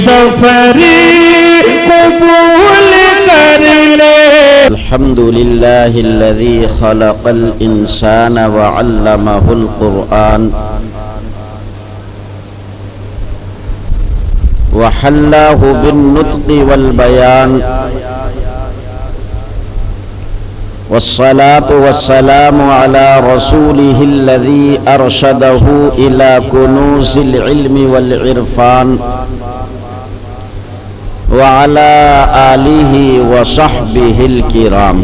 سفری قبول کر لے۔ الحمد للہ الذی خلق الانسان وعلمہ القرآن وحلاه بالنطق والبيان، والصلاة والسلام على رسوله الذي أرشده إلى كنوز العلم والعرفان، وعلى آله وصحبه الكرام.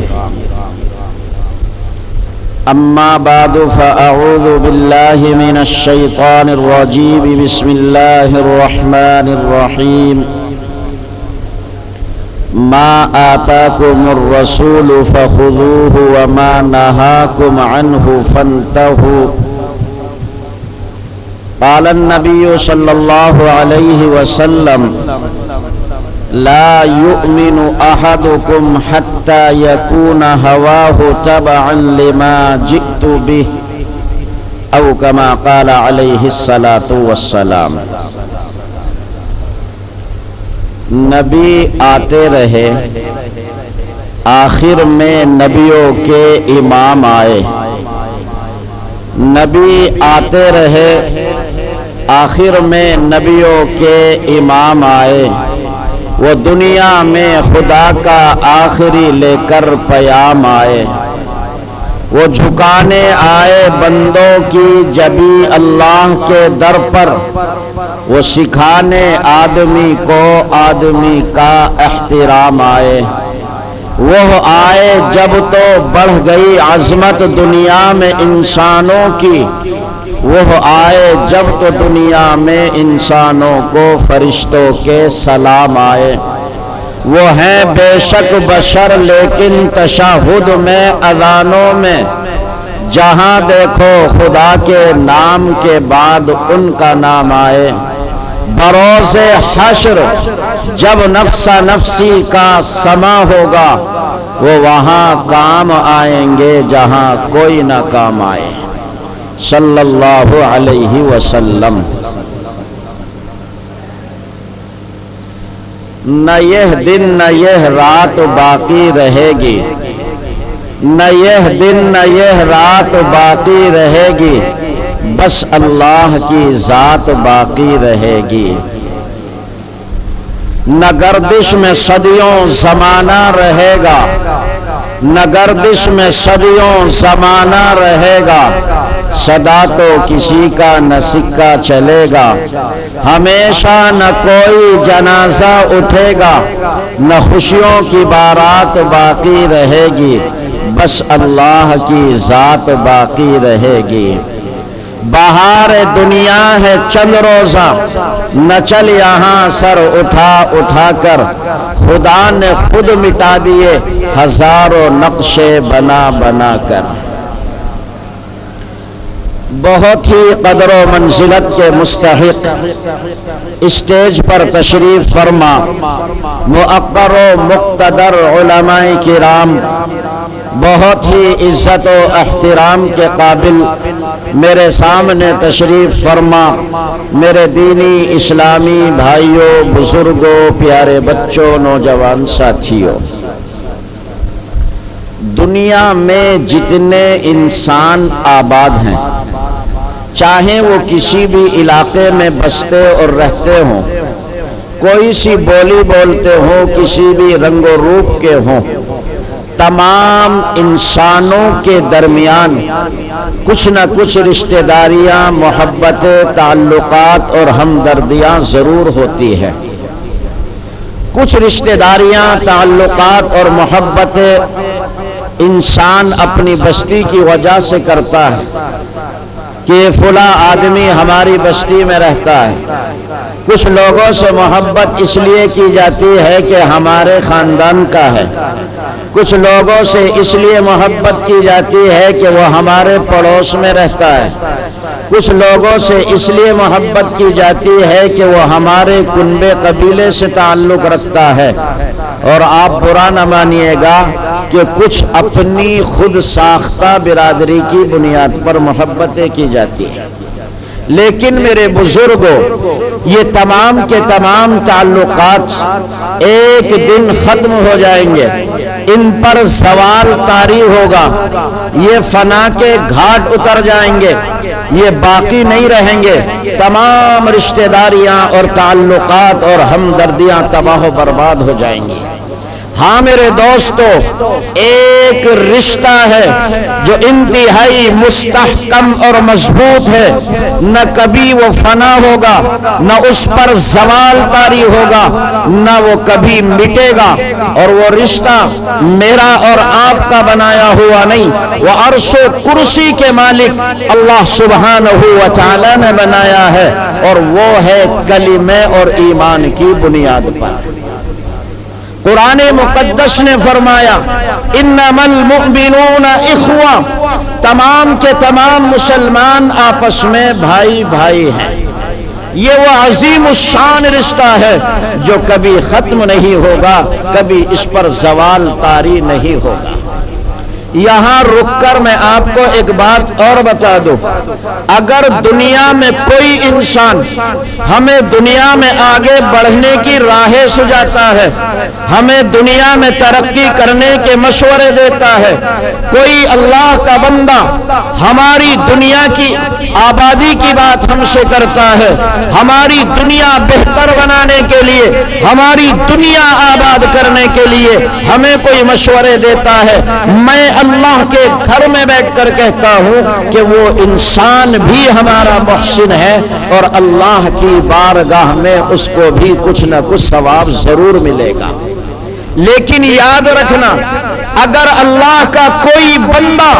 أما بعد فأعوذ بالله من الشيطان الرجيم. بسم الله الرحمن الرحيم. ما آتاكم الرسول فخذوه وما نهاكم عنه فانتهوا. قال النبي صلى الله عليه وسلم: لا يؤمن أحدكم حتى يكون هواه تبعا لما جئت به، أو كما قال عليه الصلاة والسلام. نبی آتے رہے، آخر میں نبیوں کے امام آئے. نبی آتے رہے، آخر میں نبیوں کے امام آئے. وہ دنیا میں خدا کا آخری لے کر پیام آئے. وہ جھکانے آئے بندوں کی جبیں اللہ کے در پر. وہ سکھانے آدمی کو آدمی کا احترام آئے. وہ آئے جب تو بڑھ گئی عظمت دنیا میں انسانوں کی. وہ آئے جب تو دنیا میں انسانوں کو فرشتوں کے سلام آئے. وہ ہیں بے شک بشر لیکن تشہد میں اذانوں میں جہاں دیکھو خدا کے نام کے بعد ان کا نام آئے. بروز حشر جب نفسا نفسی کا سما ہوگا، وہ وہاں کام آئیں گے جہاں کوئی نہ کام آئے. صلی اللہ علیہ وسلم. نہ یہ دن نہ یہ رات باقی رہے گی، نہ یہ دن نہ یہ رات باقی رہے گی، بس اللہ کی ذات باقی رہے گی. نہ گردش میں صدیوں زمانہ رہے گا، نہ گردش میں صدیوں زمانہ رہے گا. صدا تو کسی کا نہ سکہ چلے گا، ہمیشہ نہ کوئی جنازہ اٹھے گا. نہ خوشیوں کی بارات باقی رہے گی، بس اللہ کی ذات باقی رہے گی. بہار دنیا ہے چند روزہ، نہ چل یہاں سر اٹھا اٹھا کر. خدا نے خود مٹا دیے ہزاروں نقشے بنا بنا کر. بہت ہی قدر و منزلت کے مستحق اسٹیج پر تشریف فرما مؤقر و مقتدر علماء کرام، بہت ہی عزت و احترام کے قابل میرے سامنے تشریف فرما میرے دینی اسلامی بھائیوں، بزرگوں، پیارے بچوں، نوجوان ساتھیوں. دنیا میں جتنے انسان آباد ہیں، چاہے وہ کسی بھی علاقے میں بستے اور رہتے ہوں، کوئی سی بولی بولتے ہوں، کسی بھی رنگ و روپ کے ہوں، تمام انسانوں کے درمیان کچھ نہ کچھ رشتہ داریاں، محبتیں، تعلقات اور ہمدردیاں ضرور ہوتی ہیں. کچھ رشتہ داریاں، تعلقات اور محبتیں انسان اپنی بستی کی وجہ سے کرتا ہے کہ فلاں آدمی ہماری بستی میں رہتا ہے. کچھ لوگوں سے محبت اس لیے کی جاتی ہے کہ ہمارے خاندان کا ہے. کچھ لوگوں سے اس لیے محبت کی جاتی ہے کہ وہ ہمارے پڑوس میں رہتا ہے. کچھ لوگوں سے اس لیے محبت کی جاتی ہے کہ وہ ہمارے کنبے قبیلے سے تعلق رکھتا ہے. اور آپ برا نہ مانیے گا کہ کچھ اپنی خود ساختہ برادری کی بنیاد پر محبتیں کی جاتی ہیں. لیکن میرے بزرگوں یہ تمام کے تمام تعلقات ایک دن ختم ہو جائیں گے، ان پر زوال طاری ہوگا، یہ فنا کے گھاٹ اتر جائیں گے، یہ باقی نہیں رہیں گے، تمام رشتہ داریاں اور تعلقات اور ہمدردیاں تباہ و برباد ہو جائیں گی۔ ہاں میرے دوستو، ایک رشتہ ہے جو انتہائی مستحکم اور مضبوط ہے، نہ کبھی وہ فنا ہوگا، نہ اس پر زوال طاری ہوگا، نہ وہ کبھی مٹے گا، اور وہ رشتہ میرا اور آپ کا بنایا ہوا نہیں، وہ عرش و کرسی کے مالک اللہ سبحانہ و تعالی نے بنایا ہے، اور وہ ہے کلمے اور ایمان کی بنیاد پر۔ قرآن مقدس نے فرمایا انما المؤمنون اخوہ، تمام کے تمام مسلمان آپس میں بھائی بھائی ہیں۔ یہ وہ عظیم الشان رشتہ ہے جو کبھی ختم نہیں ہوگا، کبھی اس پر زوال طاری نہیں ہوگا۔ یہاں رک کر میں آپ کو ایک بات اور بتا دوں، اگر دنیا میں کوئی انسان ہمیں دنیا میں آگے بڑھنے کی راہیں سجاتا ہے، ہمیں دنیا میں ترقی کرنے کے مشورے دیتا ہے، کوئی اللہ کا بندہ ہماری دنیا کی آبادی کی بات ہم سے کرتا ہے، ہماری دنیا بہتر بنانے کے لیے، ہماری دنیا آباد کرنے کے لیے ہمیں کوئی مشورے دیتا ہے، میں اللہ کے گھر میں بیٹھ کر کہتا ہوں کہ وہ انسان بھی ہمارا محسن ہے، اور اللہ کی بارگاہ میں اس کو بھی کچھ نہ کچھ ثواب ضرور ملے گا۔ لیکن یاد رکھنا، اگر اللہ کا کوئی بندہ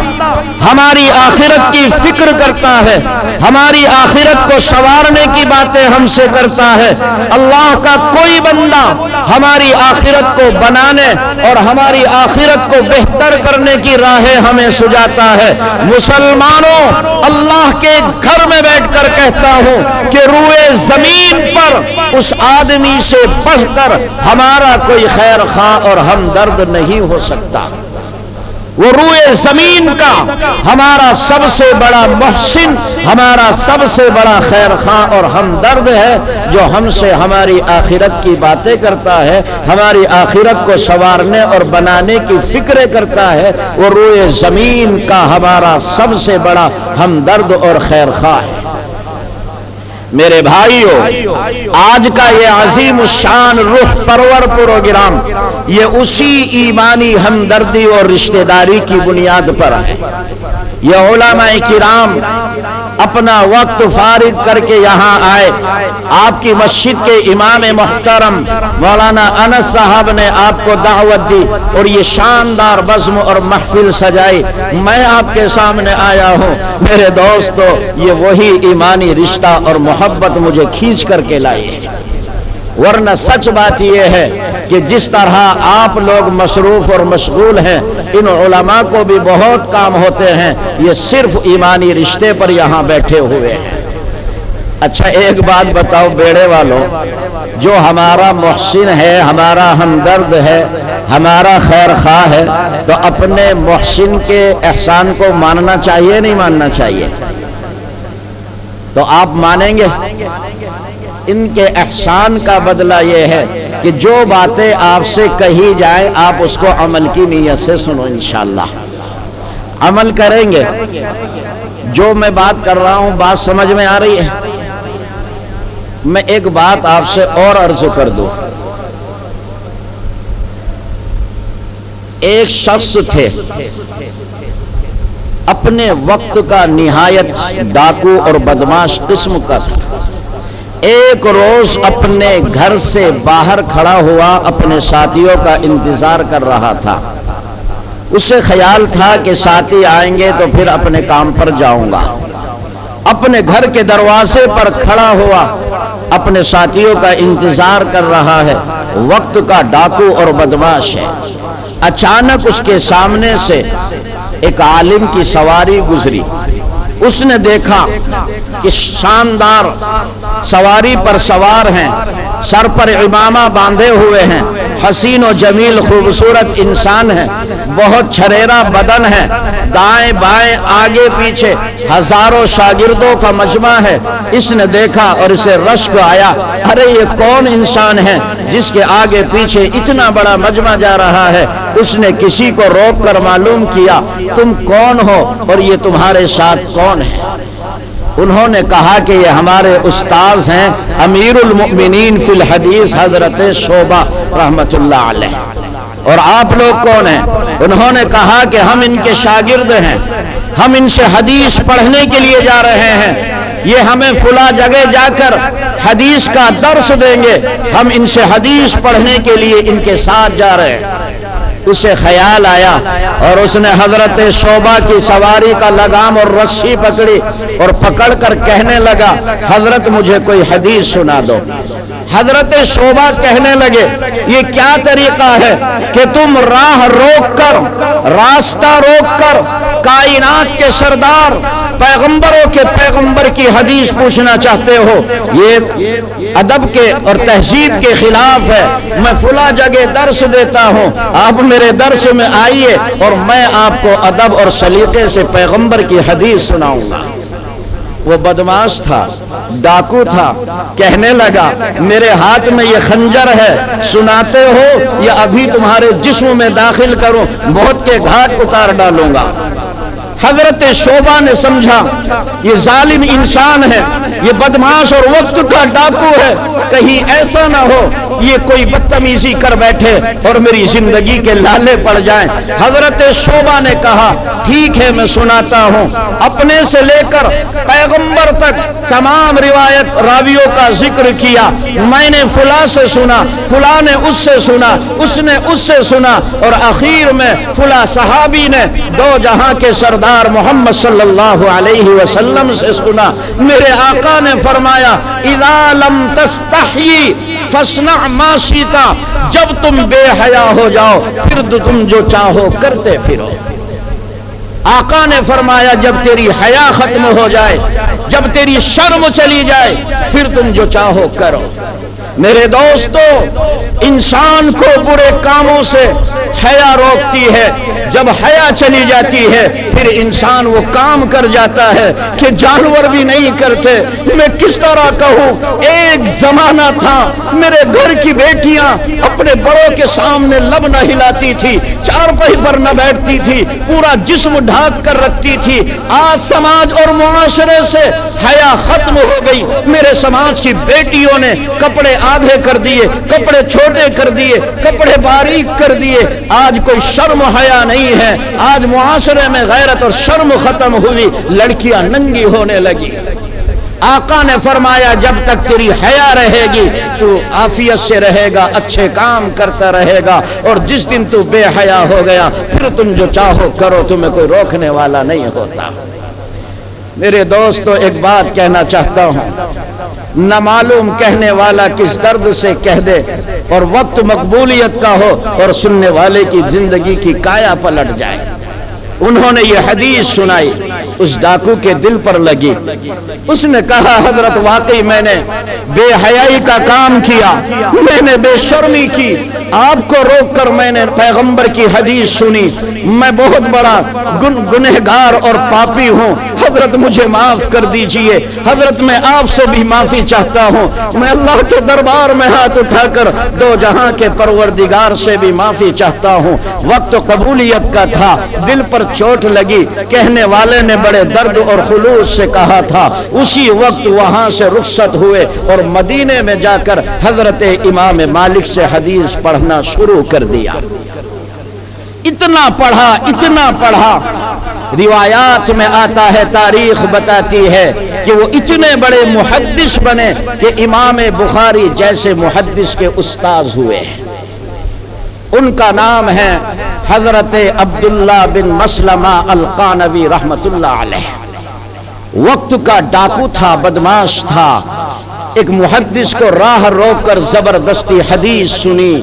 ہماری آخرت کی فکر کرتا ہے، ہماری آخرت کو سنوارنے کی باتیں ہم سے کرتا ہے، اللہ کا کوئی بندہ ہماری آخرت کو بنانے اور ہماری آخرت کو بہتر کرنے کی راہیں ہمیں سجاتا ہے، مسلمانوں اللہ کے گھر میں بیٹھ کر کہتا ہوں کہ روئے زمین پر اس آدمی سے بڑھ کر ہمارا کوئی خیر خواہ اور ہمدرد نہیں ہو سکتا۔ وہ روئے زمین کا ہمارا سب سے بڑا محسن، ہمارا سب سے بڑا خیر خواہ اور ہمدرد ہے، جو ہم سے ہماری آخرت کی باتیں کرتا ہے، ہماری آخرت کو سنوارنے اور بنانے کی فکریں کرتا ہے، وہ روئے زمین کا ہمارا سب سے بڑا ہمدرد اور خیر خواہ ہے۔ میرے بھائیو، آج کا یہ عظیم الشان روح پرور پروگرام یہ اسی ایمانی ہمدردی اور رشتہ داری کی بنیاد پر ہے۔ یہ علماء کرام اپنا وقت فارغ کر کے یہاں آئے، آپ کی مسجد کے امام محترم مولانا انس صاحب نے آپ کو دعوت دی اور یہ شاندار بزم اور محفل سجائی، میں آپ کے سامنے آیا ہوں۔ میرے دوستو، یہ وہی ایمانی رشتہ اور محبت مجھے کھینچ کر کے لائی ہے، ورنہ سچ بات یہ ہے کہ جس طرح آپ لوگ مصروف اور مشغول ہیں، ان علماء کو بھی بہت کام ہوتے ہیں، یہ صرف ایمانی رشتے پر یہاں بیٹھے ہوئے ہیں۔ اچھا ایک بات بتاؤ بیڑے والوں، جو ہمارا محسن ہے، ہمارا ہمدرد ہے، ہمارا خیر خواہ ہے، تو اپنے محسن کے احسان کو ماننا چاہیے نہیں ماننا چاہیے؟ تو آپ مانیں گے؟ ان کے احسان کا بدلہ یہ ہے کہ جو باتیں آپ سے کہی جائیں آپ اس کو عمل کی نیت سے سنو، انشاءاللہ عمل کریں گے۔ جو میں بات کر رہا ہوں بات سمجھ میں آ رہی ہے؟ میں ایک بات آپ سے اور عرض کر دوں، ایک شخص تھے اپنے وقت کا نہایت ڈاکو اور بدماش قسم کا تھا۔ ایک روز اپنے گھر سے باہر کھڑا ہوا، اپنے ساتھیوں کا انتظار کر رہا تھا۔ اسے خیال تھا کہ ساتھی آئیں گے تو پھر اپنے کام پر جاؤں گا۔ اپنے گھر کے دروازے پر کھڑا ہوا، اپنے ساتھیوں کا انتظار کر رہا ہے، وقت کا ڈاکو اور بدماش ہے۔ اچانک اس کے سامنے سے ایک عالم کی سواری گزری۔ اس نے دیکھا کہ شاندار سواری پر سوار ہیں، سر پر امامہ باندھے ہوئے ہیں، حسین و جمیل خوبصورت انسان ہے، بہت چھریرا بدن ہے، دائیں بائیں آگے پیچھے ہزاروں شاگردوں کا مجمع ہے۔ اس نے دیکھا اور اسے رشک آیا، ارے یہ کون انسان ہے جس کے آگے پیچھے اتنا بڑا مجمع جا رہا ہے۔ اس نے کسی کو روک کر معلوم کیا، تم کون ہو اور یہ تمہارے ساتھ کون ہے؟ انہوں نے کہا کہ یہ ہمارے استاذ ہیں امیر المؤمنین فی الحدیث حضرت شعبہ رحمت اللہ علیہ۔ اور آپ لوگ کون ہیں؟ انہوں نے کہا کہ ہم ان کے شاگرد ہیں، ہم ان سے حدیث پڑھنے کے لیے جا رہے ہیں، یہ ہمیں فلاں جگہ جا کر حدیث کا درس دیں گے، ہم ان سے حدیث پڑھنے کے لیے ان کے ساتھ جا رہے ہیں۔ اسے خیال آیا اور اس نے حضرت شعبہ کی سواری کا لگام اور رسی پکڑی اور پکڑ کر کہنے لگا، حضرت مجھے کوئی حدیث سنا دو۔ حضرت شعبہ کہنے لگے، یہ کیا طریقہ ہے کہ تم راہ روک کر، راستہ روک کر کائنات کے سردار پیغمبروں کے پیغمبر کی حدیث پوچھنا چاہتے ہو؟ یہ ادب کے اور تہذیب کے خلاف ہے۔ میں فلاں جگہ درس دیتا ہوں، آپ میرے درس میں آئیے اور میں آپ کو ادب اور سلیقے سے پیغمبر کی حدیث سناؤں گا۔ وہ بدماش تھا، ڈاکو تھا، کہنے لگا میرے ہاتھ میں یہ خنجر ہے، سناتے ہو یا ابھی تمہارے جسم میں داخل کروں، موت کے گھاٹ اتار ڈالوں گا۔ حضرت شعبہ نے سمجھا یہ ظالم انسان ہے، یہ بدماش اور وقت کا ڈاکو ہے، کہیں ایسا نہ ہو یہ کوئی بدتمیزی کر بیٹھے اور میری زندگی کے لالے پڑ جائیں۔ حضرت شعبہ نے کہا ٹھیک ہے میں سناتا ہوں۔ اپنے سے لے کر پیغمبر تک تمام روایت راویوں کا ذکر کیا، میں نے فلاں سے سنا، فلاں نے اس سے سنا، اس نے اس سے سنا، اور اخیر میں فلاں صحابی نے دو جہاں کے سردار محمد صلی اللہ علیہ وسلم سے سنا۔ میرے آقا نے فرمایا اذا لم تستحی فاصنع ما شئت، جب تم بے حیا ہو جاؤ پھر تم جو چاہو کرتے پھرو۔ آقا نے فرمایا جب تیری حیا ختم ہو جائے، جب تیری شرم چلی جائے پھر تم جو چاہو کرو۔ میرے دوستو، انسان کو برے کاموں سے حیا روکتی ہے، جب حیا چلی جاتی ہے پھر انسان وہ کام کر جاتا ہے کہ جانور بھی نہیں کرتے۔ میں کس طرح کہوں، ایک زمانہ تھا میرے گھر کی بیٹیاں اپنے بڑوں کے سامنے لب نہ ہلاتی تھی، چارپائی پر نہ بیٹھتی تھی، پورا جسم ڈھانک کر رکھتی تھی۔ آج سماج اور معاشرے سے حیا ختم ہو گئی۔ میرے سماج کی بیٹیوں نے کپڑے آدھے کر دیے، کپڑے چھوٹے کر دیے، کپڑے باریک کر دیے۔ آج کوئی شرم حیا نہیں ہے، آج معاشرے میں غیرت اور شرم ختم ہوئی، لڑکیاں ننگی ہونے لگی۔ آقا نے فرمایا جب تک تیری حیا رہے گی تو عافیت سے رہے گا، اچھے کام کرتا رہے گا، اور جس دن تو بے حیا ہو گیا پھر تم جو چاہو کرو، تمہیں کوئی روکنے والا نہیں ہوتا۔ میرے دوستو، ایک بات کہنا چاہتا ہوں، نہ معلوم کہنے والا کس درد سے کہہ دے اور وقت مقبولیت کا ہو اور سننے والے کی زندگی کی کایا پلٹ جائے۔ انہوں نے یہ حدیث سنائی، اس ڈاکو کے دل پر لگی۔ اس نے کہا حضرت واقعی میں نے بے حیائی کا کام کیا، میں نے بے شرمی کی، آپ کو روک کر میں نے پیغمبر کی حدیث سنی، میں بہت بڑا گنہگار اور پاپی ہوں، حضرت مجھے معاف کر دیجئے، حضرت میں آپ سے بھی معافی چاہتا ہوں، میں اللہ کے دربار میں ہاتھ اٹھا کر دو جہاں کے پروردگار سے بھی معافی چاہتا ہوں۔ وقت قبولیت کا تھا، دل پر چوٹ لگی، کہنے والے نے بڑے درد اور خلوص سے کہا تھا۔ اسی وقت وہاں سے رخصت ہوئے اور مدینے میں جا کر حضرت امام مالک سے حدیث پڑھنا شروع کر دیا۔ اتنا پڑھا، روایات میں آتا ہے، تاریخ بتاتی ہے کہ وہ اتنے بڑے محدث بنے کہ امام بخاری جیسے محدث کے استاذ ہوئے ہیں۔ ان کا نام ہے حضرت عبداللہ بن مسلمہ القانوی رحمت اللہ علیہ۔ وقت کا ڈاکو تھا، بدماش تھا، ایک محدث کو راہ روک کر زبردستی حدیث سنی،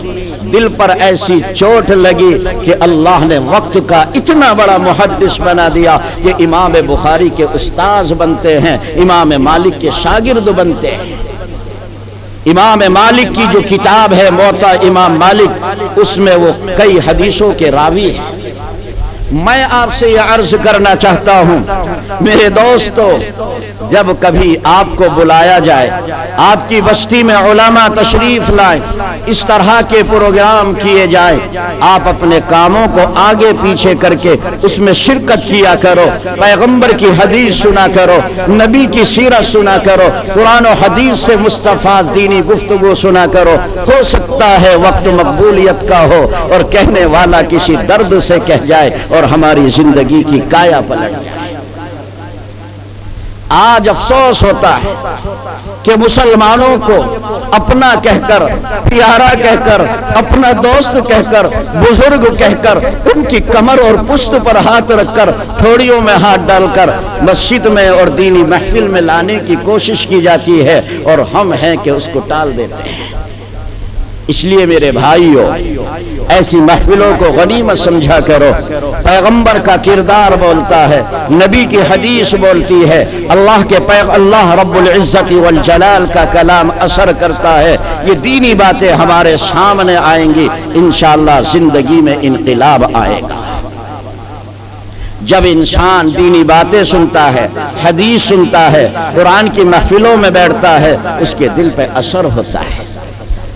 دل پر ایسی چوٹ لگی کہ اللہ نے وقت کا اتنا بڑا محدث بنا دیا کہ امام بخاری کے استاذ بنتے ہیں، امام مالک کے شاگرد بنتے ہیں۔ امام مالک کی جو کتاب ہے موطا امام مالک، اس میں وہ کئی حدیثوں کے راوی ہیں۔ میں آپ سے یہ عرض کرنا چاہتا ہوں میرے دوستو، جب کبھی آپ کو بلایا جائے، آپ کی بستی میں علماء تشریف لائیں، اس طرح کے پروگرام کیے جائیں، آپ اپنے کاموں کو آگے پیچھے کر کے اس میں شرکت کیا کرو، پیغمبر کی حدیث سنا کرو، نبی کی سیرت سنا کرو، قرآن و حدیث سے مستفاد دینی گفتگو سنا کرو۔ ہو سکتا ہے وقت مقبولیت کا ہو اور کہنے والا کسی درد سے کہہ جائے اور ہماری زندگی کی کایا پلٹ جائے۔ آج افسوس ہوتا ہے کہ مسلمانوں کو اپنا کہہ کر، پیارا کہہ کر، اپنا دوست کہہ کر، بزرگ کہہ کر، ان کی کمر اور پشت پر ہاتھ رکھ کر، تھوڑیوں میں ہاتھ ڈال کر مسجد میں اور دینی محفل میں لانے کی کوشش کی جاتی ہے، اور ہم ہیں کہ اس کو ٹال دیتے ہیں۔ اس لیے میرے بھائیوں، ایسی محفلوں کو غنیمت سمجھا کرو۔ پیغمبر کا کردار بولتا ہے، نبی کی حدیث بولتی ہے، اللہ رب العزت والجلال کا کلام اثر کرتا ہے۔ یہ دینی باتیں ہمارے سامنے آئیں گی، انشاءاللہ زندگی میں انقلاب آئے گا۔ جب انسان دینی باتیں سنتا ہے، حدیث سنتا ہے، قرآن کی محفلوں میں بیٹھتا ہے، اس کے دل پہ اثر ہوتا ہے۔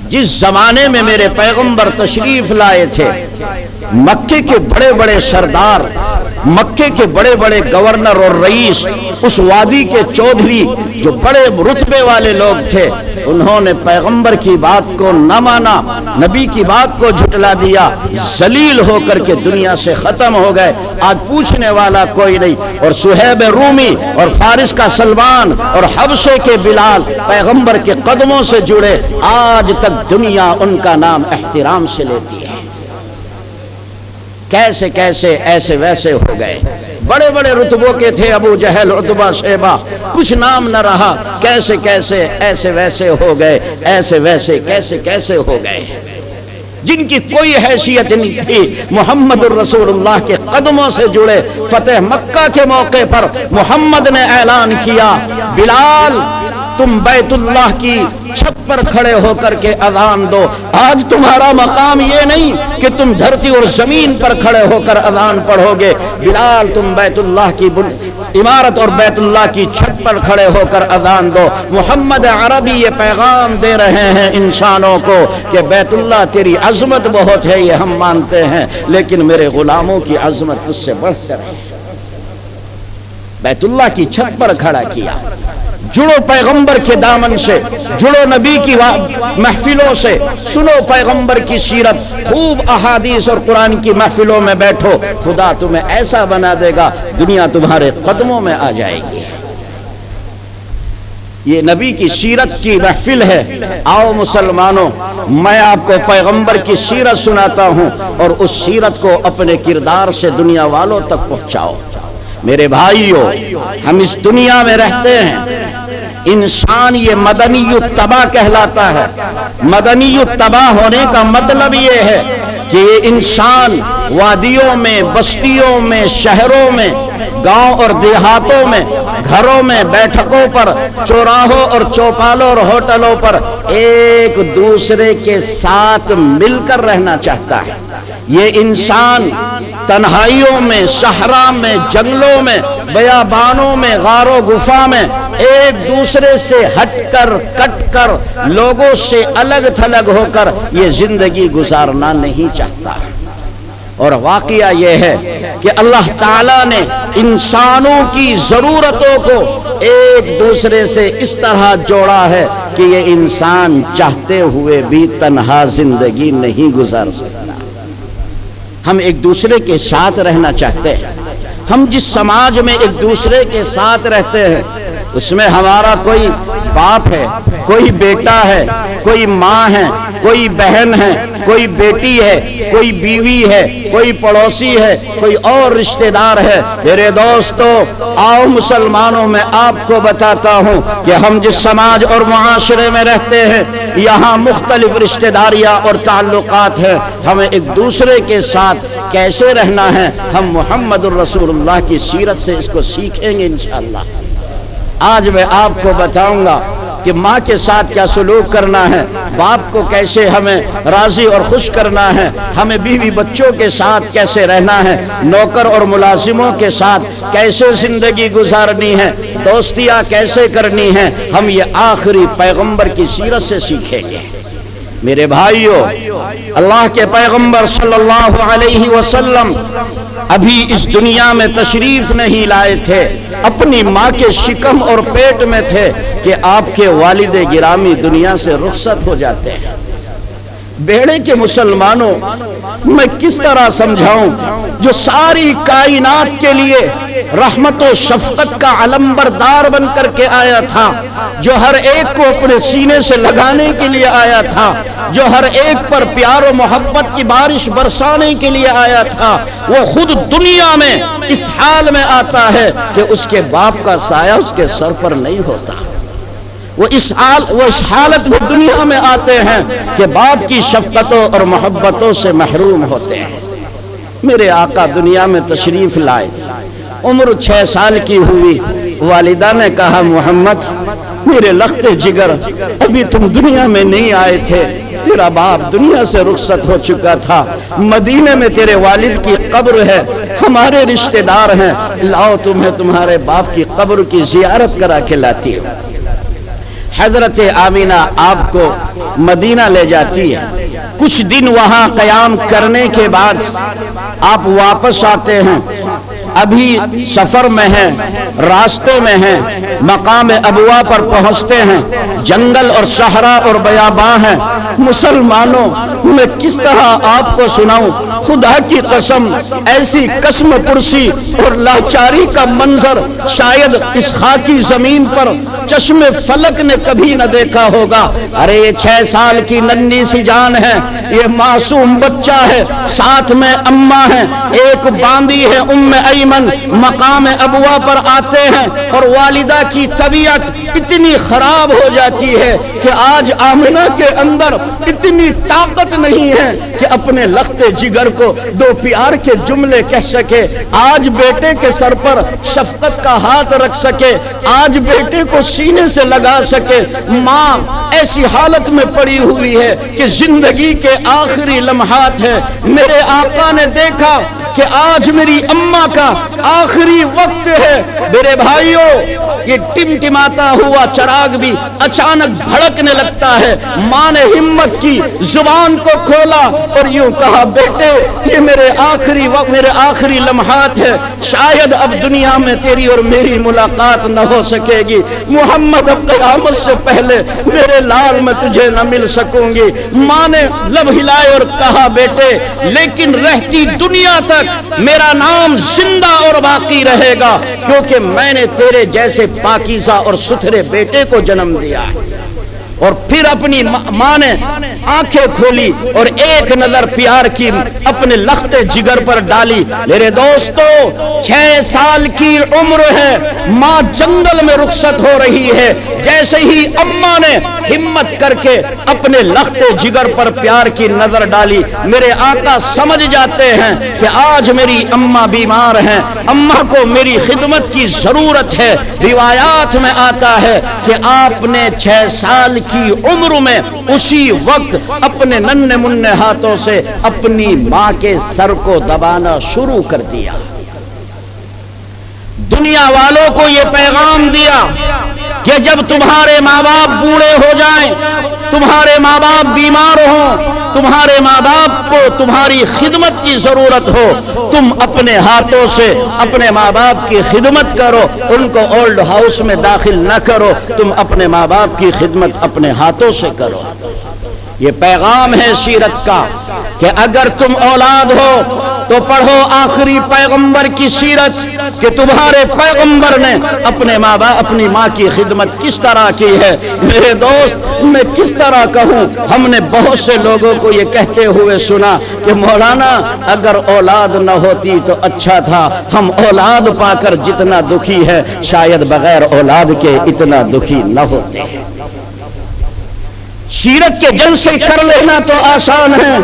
جس زمانے میں میرے پیغمبر تشریف لائے تھے، مکے کے بڑے بڑے سردار، مکے کے بڑے بڑے گورنر اور رئیس، اس وادی کے چودھری جو بڑے رتبے والے لوگ تھے، انہوں نے پیغمبر کی بات کو نہ مانا، نبی کی بات کو جھٹلا دیا، ذلیل ہو کر کے دنیا سے ختم ہو گئے۔ آج پوچھنے والا کوئی نہیں، اور صہیب رومی اور فارس کا سلمان اور حبشے کے بلال پیغمبر کے قدموں سے جڑے، آج تک دنیا ان کا نام احترام سے لیتی ہے۔ کیسے کیسے ایسے ویسے ہو گئے، بڑے بڑے رتبوں کے تھے، ابو جہل، عتبہ، شیبہ، کچھ نام نہ رہا، کیسے کیسے ایسے ویسے ہو گئے، ایسے ویسے کیسے کیسے ہو گئے، جن کی کوئی حیثیت نہیں تھی، محمد الرسول اللہ کے قدموں سے جڑے۔ فتح مکہ کے موقع پر محمد نے اعلان کیا، بلال تم بیت اللہ کی چھت پر کھڑے ہو کر کے اذان دو۔ آج تمہارا مقام یہ نہیں کہ تم دھرتی اور زمین پر کھڑے ہو کر اذان پڑھو گے، بلال تم بیت اللہ کی عمارت اور بیت اللہ کی چھت پر کھڑے ہو کر اذان دو۔ محمد عربی یہ پیغام دے رہے ہیں انسانوں کو کہ بیت اللہ تیری عظمت بہت ہے، یہ ہم مانتے ہیں، لیکن میرے غلاموں کی عظمت تجھ سے بڑھ کر ہے۔ بیت اللہ کی چھت پر کھڑا کیا۔ جڑو پیغمبر کے دامن سے، جڑو نبی کی محفلوں سے، سنو پیغمبر کی سیرت، خوب احادیث اور قرآن کی محفلوں میں بیٹھو، خدا تمہیں ایسا بنا دے گا، دنیا تمہارے قدموں میں آ جائے گی۔ یہ نبی کی سیرت کی محفل ہے۔ آؤ مسلمانوں، میں آپ کو پیغمبر کی سیرت سناتا ہوں، اور اس سیرت کو اپنے کردار سے دنیا والوں تک پہنچاؤ۔ میرے بھائیوں، ہم اس دنیا میں رہتے ہیں، انسان یہ مدنی التبا کہلاتا ہے۔ مدنی التبا ہونے کا مطلب یہ ہے کہ یہ انسان وادیوں میں، بستیوں میں، شہروں میں، گاؤں اور دیہاتوں میں، گھروں میں، بیٹھکوں پر، چوراہوں اور چوپالوں اور ہوٹلوں پر ایک دوسرے کے ساتھ مل کر رہنا چاہتا ہے۔ یہ انسان تنہائیوں میں، صحرا میں، جنگلوں میں، بیابانوں میں، غار و گفا میں ایک دوسرے سے ہٹ کر، کٹ کر، لوگوں سے الگ تھلگ ہو کر یہ زندگی گزارنا نہیں چاہتا۔ اور واقعہ یہ ہے کہ اللہ تعالیٰ نے انسانوں کی ضرورتوں کو ایک دوسرے سے اس طرح جوڑا ہے کہ یہ انسان چاہتے ہوئے بھی تنہا زندگی نہیں گزار سکتا۔ ہم ایک دوسرے کے ساتھ رہنا چاہتے ہیں۔ ہم جس سماج میں ایک دوسرے کے ساتھ رہتے ہیں، اس میں ہمارا کوئی باپ ہے، کوئی بیٹا ہے، کوئی ماں ہے، کوئی بہن ہے، کوئی بیٹی ہے، کوئی بیوی ہے، کوئی پڑوسی ہے، کوئی اور رشتہ دار ہے۔ میرے دوستو، آؤ مسلمانوں، میں آپ کو بتاتا ہوں کہ ہم جس سماج اور معاشرے میں رہتے ہیں، یہاں مختلف رشتہ داریاں اور تعلقات ہیں۔ ہمیں ایک دوسرے کے ساتھ کیسے رہنا ہے، ہم محمد الرسول اللہ کی سیرت سے اس کو سیکھیں گے انشاءاللہ۔ آج میں آپ کو بتاؤں گا کہ ماں کے ساتھ کیا سلوک کرنا ہے، باپ کو کیسے ہمیں راضی اور خوش کرنا ہے، ہمیں بیوی بچوں کے ساتھ کیسے رہنا ہے، نوکر اور ملازموں کے ساتھ کیسے زندگی گزارنی ہے، دوستیاں کیسے کرنی ہے، ہم یہ آخری پیغمبر کی سیرت سے سیکھیں گے۔ میرے بھائیو، اللہ کے پیغمبر صلی اللہ علیہ وسلم ابھی اس دنیا میں تشریف نہیں لائے تھے، اپنی ماں کے شکم اور پیٹ میں تھے کہ آپ کے والد گرامی دنیا سے رخصت ہو جاتے ہیں۔ بیڑے کے مسلمانوں، میں کس طرح سمجھاؤں، جو ساری کائنات کے لیے رحمت و شفقت کا علمبردار بن کر کے آیا تھا، جو ہر ایک کو اپنے سینے سے لگانے کے لیے آیا تھا، جو ہر ایک پر پیار و محبت کی بارش برسانے کے لیے آیا تھا، وہ خود دنیا میں اس حال میں آتا ہے کہ اس کے باپ کا سایہ اس کے سر پر نہیں ہوتا۔ وہ اس حالت میں دنیا میں آتے ہیں کہ باپ کی شفقتوں اور محبتوں سے محروم ہوتے ہیں۔ میرے آقا دنیا میں تشریف لائے، عمر 6 سال کی ہوئی، والدہ نے کہا محمد میرے لخت جگر، ابھی تم دنیا میں نہیں آئے تھے، تیرا باپ دنیا سے رخصت ہو چکا تھا، مدینے میں تیرے والد کی قبر ہے، ہمارے رشتہ دار ہیں، لاؤ تمہیں تمہارے باپ کی قبر کی زیارت کرا کے لاتی ہوں۔ حضرت آمینہ آپ کو مدینہ لے جاتی ہے، کچھ دن وہاں قیام کرنے کے بعد آپ واپس آتے ہیں، ابھی سفر میں ہیں، راستے میں ہیں، مقام ابوا پر پہنچتے ہیں، جنگل اور صحرا اور بیاباں ہیں۔ مسلمانوں، میں کس طرح آپ کو سناؤں، خدا کی قسم ایسی قسم پرسی اور لاچاری کا منظر شاید اس خاکی زمین پر چشم فلک نے کبھی نہ دیکھا ہوگا۔ ارے یہ 6 سال کی ننھی سی جان ہے، یہ معصوم بچہ ہے، ساتھ میں اماں ہے، ایک باندی ہے ام ایمن، مقام ابوا پر آتے ہیں اور والدہ کی طبیعت اتنی خراب ہو جاتی ہے کہ آج آمنہ کے اندر اتنی طاقت نہیں ہے کہ اپنے لخت جگر کو 2 پیار کے جملے کہہ سکے، آج بیٹے کے سر پر شفقت کا ہاتھ رکھ سکے، آج بیٹے کو سینے سے لگا سکے۔ ماں ایسی حالت میں پڑی ہوئی ہے کہ زندگی کے آخری لمحات ہیں۔ میرے آقا نے دیکھا کہ آج میری اماں کا آخری وقت ہے۔ میرے بھائیوں، یہ ٹمٹماتا ہوا چراغ بھی اچانک بھڑکنے لگتا ہے۔ ماں نے ہمت کی، زبان کو کھولا اور یوں کہا بیٹے یہ میرے آخری لمحات ہے، شاید اب دنیا میں تیری اور میری ملاقات نہ ہو سکے گی، محمد اب قیامت سے پہلے میرے لال میں تجھے نہ مل سکوں گی۔ ماں نے لب ہلائے اور کہا بیٹے لیکن رہتی دنیا تک میرا نام زندہ اور باقی رہے گا، کیونکہ میں نے تیرے جیسے پاکیزہ اور ستھرے بیٹے کو جنم دیا ہے۔ اور پھر اپنی ماں نے آنکھیں کھولی اور ایک نظر پیار کی اپنے لخت جگر پر ڈالی۔ میرے دوستو، 6 سال کی عمر ہے، ماں جنگل میں رخصت ہو رہی ہے، جیسے ہی اماں نے ہمت کر کے اپنے لخت جگر پر پیار کی نظر ڈالی، میرے آقا سمجھ جاتے ہیں کہ آج میری اماں بیمار ہیں، اماں کو میری خدمت کی ضرورت ہے۔ روایات میں آتا ہے کہ آپ نے 6 سال کی عمر میں اسی وقت اپنے ننھے منھے ہاتھوں سے اپنی ماں کے سر کو دبانا شروع کر دیا۔ دنیا والوں کو یہ پیغام دیا کہ جب تمہارے ماں باپ بوڑھے ہو جائیں، تمہارے ماں باپ بیمار ہوں، تمہارے ماں باپ کو تمہاری خدمت کی ضرورت ہو، تم اپنے ہاتھوں سے اپنے ماں باپ کی خدمت کرو، ان کو اولڈ ہاؤس میں داخل نہ کرو، تم اپنے ماں باپ کی خدمت اپنے ہاتھوں سے کرو۔ یہ پیغام ہے سیرت کا کہ اگر تم اولاد ہو تو پڑھو آخری پیغمبر کی سیرت کہ تمہارے پیغمبر نے اپنے ماں باپ اپنی ماں کی خدمت کس طرح کی ہے۔ میرے دوست، میں کس طرح کہوں، ہم نے بہت سے لوگوں کو یہ کہتے ہوئے سنا کہ مولانا اگر اولاد نہ ہوتی تو اچھا تھا، ہم اولاد پا کر جتنا دکھی ہے شاید بغیر اولاد کے اتنا دکھی نہ ہوتے۔ سیرت کے جلسے کر لینا تو آسان ہے،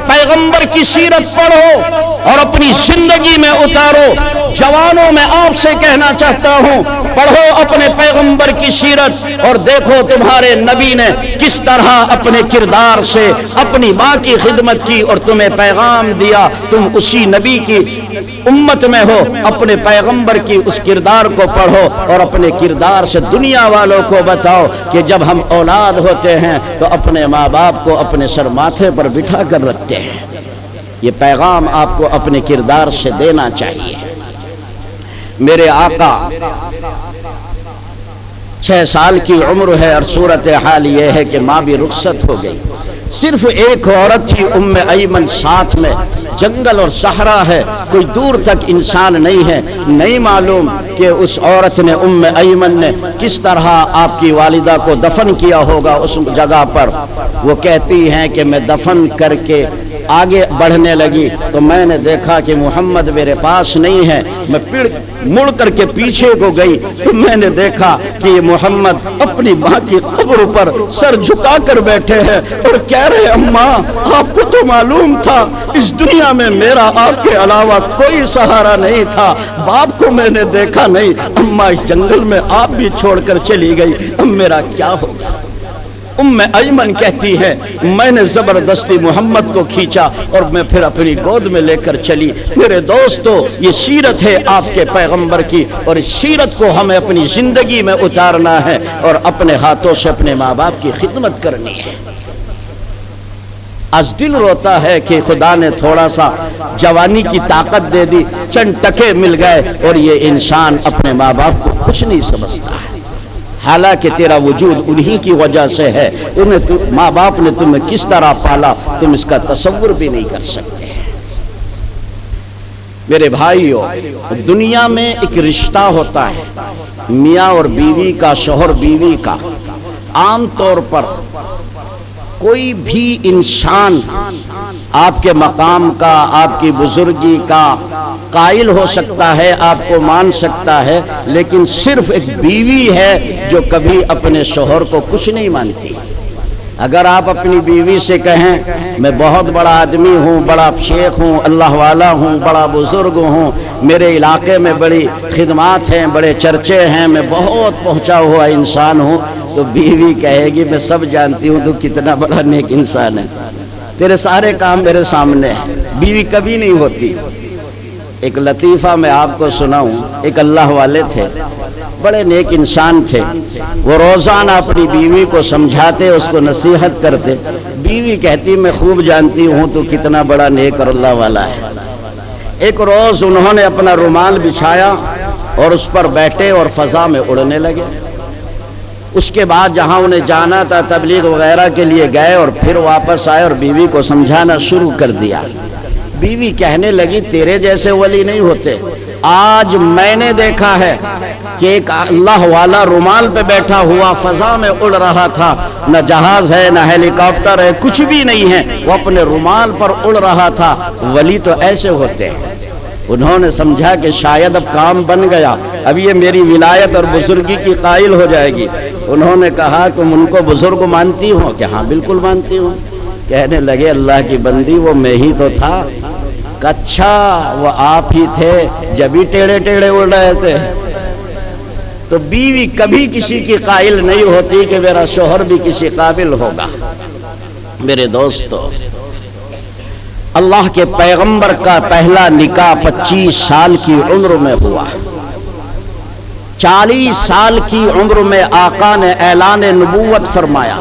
پیغمبر کی سیرت پڑھو اور اپنی زندگی میں اتارو۔ جوانوں میں آپ سے کہنا چاہتا ہوں، پڑھو اپنے پیغمبر کی سیرت اور دیکھو تمہارے نبی نے کس طرح اپنے کردار سے اپنی ماں کی خدمت کی اور تمہیں پیغام دیا۔ تم اسی نبی کی امت میں ہو، اپنے پیغمبر کی اس کردار کو پڑھو اور اپنے کردار سے دنیا والوں کو بتاؤ کہ جب ہم اولاد ہوتے ہیں تو اپنے ماں باپ کو اپنے سر ماتھے پر بٹھا کر رکھتے ہیں۔ یہ پیغام آپ کو اپنے کردار سے دینا چاہیے۔ میرے آقا 6 سال کی عمر ہے اور صورتحال یہ ہے کہ ماں بھی رخصت ہو گئی، صرف ایک عورت تھی ام ایمن ساتھ میں، جنگل اور صحرا ہے، کوئی دور تک انسان نہیں ہے، نہیں معلوم کہ اس عورت نے ام ایمن نے کس طرح آپ کی والدہ کو دفن کیا ہوگا اس جگہ پر۔ وہ کہتی ہیں کہ میں دفن کر کے آگے بڑھنے لگی تو میں نے دیکھا کہ محمد میرے پاس نہیں ہے، میں مڑ کر کے پیچھے کو گئی تو میں نے دیکھا کہ یہ محمد اپنی ماں کی قبر پر سر جھکا کر بیٹھے ہیں اور کہہ رہے اماں آپ کو تو معلوم تھا اس دنیا میں میرا آپ کے علاوہ کوئی سہارا نہیں تھا، باپ کو میں نے دیکھا نہیں، اماں اس جنگل میں آپ بھی چھوڑ کر چلی گئی، اب میرا کیا ہوگا؟ ام ایمن کہتی ہے میں نے زبردستی محمد کو کھینچا اور میں پھر اپنی گود میں لے کر چلی۔ میرے دوستو یہ سیرت ہے آپ کے پیغمبر کی اور اس سیرت کو ہمیں اپنی زندگی میں اتارنا ہے اور اپنے ہاتھوں سے اپنے ماں باپ کی خدمت کرنی ہے۔ آج دل روتا ہے کہ خدا نے تھوڑا سا جوانی کی طاقت دے دی، چند ٹکے مل گئے اور یہ انسان اپنے ماں باپ کو کچھ نہیں سمجھتا ہے، حالانکہ تیرا وجود انہی کی وجہ سے ہے۔ ماں باپ نے تمہیں کس طرح پالا تم اس کا تصور بھی نہیں کر سکتے۔ میرے بھائیو، دنیا میں ایک رشتہ ہوتا ہے میاں اور بیوی کا، شوہر بیوی کا۔ عام طور پر کوئی بھی انسان آپ کے مقام کا، آپ کی بزرگی کا قائل ہو سکتا ہے، آپ کو مان سکتا ہے، لیکن صرف ایک بیوی ہے جو کبھی اپنے شوہر کو کچھ نہیں مانتی۔ اگر آپ اپنی بیوی سے کہیں میں بہت بڑا آدمی ہوں، بڑا شیخ ہوں، اللہ والا ہوں، بڑا بزرگ ہوں، میرے علاقے میں بڑی خدمات ہیں، بڑے چرچے ہیں، میں بہت پہنچا ہوا انسان ہوں، تو بیوی کہے گی میں سب جانتی ہوں تو کتنا بڑا نیک انسان ہے، تیرے سارے کام میرے سامنے ہیں۔ بیوی کبھی نہیں ہوتی۔ ایک لطیفہ میں آپ کو سناؤں، ایک اللہ والے تھے، بڑے نیک انسان تھے، وہ روزانہ اپنی بیوی کو سمجھاتے، اس کو نصیحت کرتے، بیوی کہتی میں خوب جانتی ہوں تو کتنا بڑا نیک اور اللہ والا ہے۔ ایک روز انہوں نے اپنا رومال بچھایا اور اس پر بیٹھے اور فضا میں اڑنے لگے۔ اس کے بعد جہاں انہیں جانا تھا تبلیغ وغیرہ کے لیے گئے اور پھر واپس آئے اور بیوی کو سمجھانا شروع کر دیا۔ بیوی کہنے لگی تیرے جیسے ولی نہیں ہوتے، آج میں نے دیکھا ہے کہ ایک اللہ والا رومال پہ بیٹھا ہوا فضا میں اڑ رہا تھا، نہ جہاز ہے نہ ہیلی کاپٹر ہے، کچھ بھی نہیں ہے، وہ اپنے رومال پر اڑ رہا تھا، ولی تو ایسے ہوتے ہیں۔ انہوں نے سمجھا کہ شاید اب کام بن گیا، اب یہ میری ولایت اور بزرگی کی قائل ہو جائے گی۔ انہوں نے کہا تم ان کو بزرگ مانتی ہو؟ کہ ہاں بالکل مانتی ہوں۔ کہنے لگے اللہ کی بندی وہ میں ہی تو تھا۔ اچھا وہ آپ ہی تھے جب ہی ٹیڑے ٹیڑے اڑ رہے تھے۔ تو بیوی کبھی کسی کی قائل نہیں ہوتی کہ میرا شوہر بھی کسی قابل ہوگا۔ میرے دوستو، اللہ کے پیغمبر کا پہلا نکاح 25 سال کی عمر میں ہوا۔ 40 سال کی عمر میں آقا نے اعلان نبوت فرمایا۔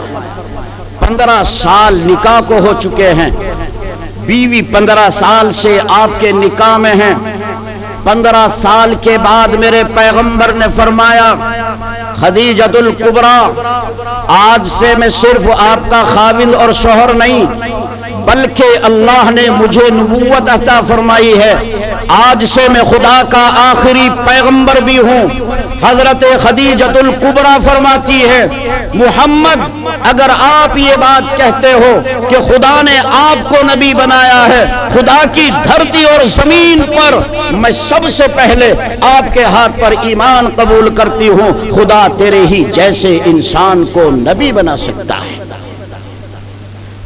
15 سال نکاح کو ہو چکے ہیں، بیوی 15 سال سے آپ کے نکاح میں ہیں۔ 15 سال کے بعد میرے پیغمبر نے فرمایا خدیجۃ الکبریٰ، آج سے میں صرف آپ کا خاوند اور شوہر نہیں بلکہ اللہ نے مجھے نبوت عطا فرمائی ہے، آج سے میں خدا کا آخری پیغمبر بھی ہوں۔ حضرت خدیجۃ الکبریٰ فرماتی ہے محمد اگر آپ یہ بات کہتے ہو کہ خدا نے آپ کو نبی بنایا ہے، خدا کی دھرتی اور زمین پر میں سب سے پہلے آپ کے ہاتھ پر ایمان قبول کرتی ہوں، خدا تیرے ہی جیسے انسان کو نبی بنا سکتا ہے۔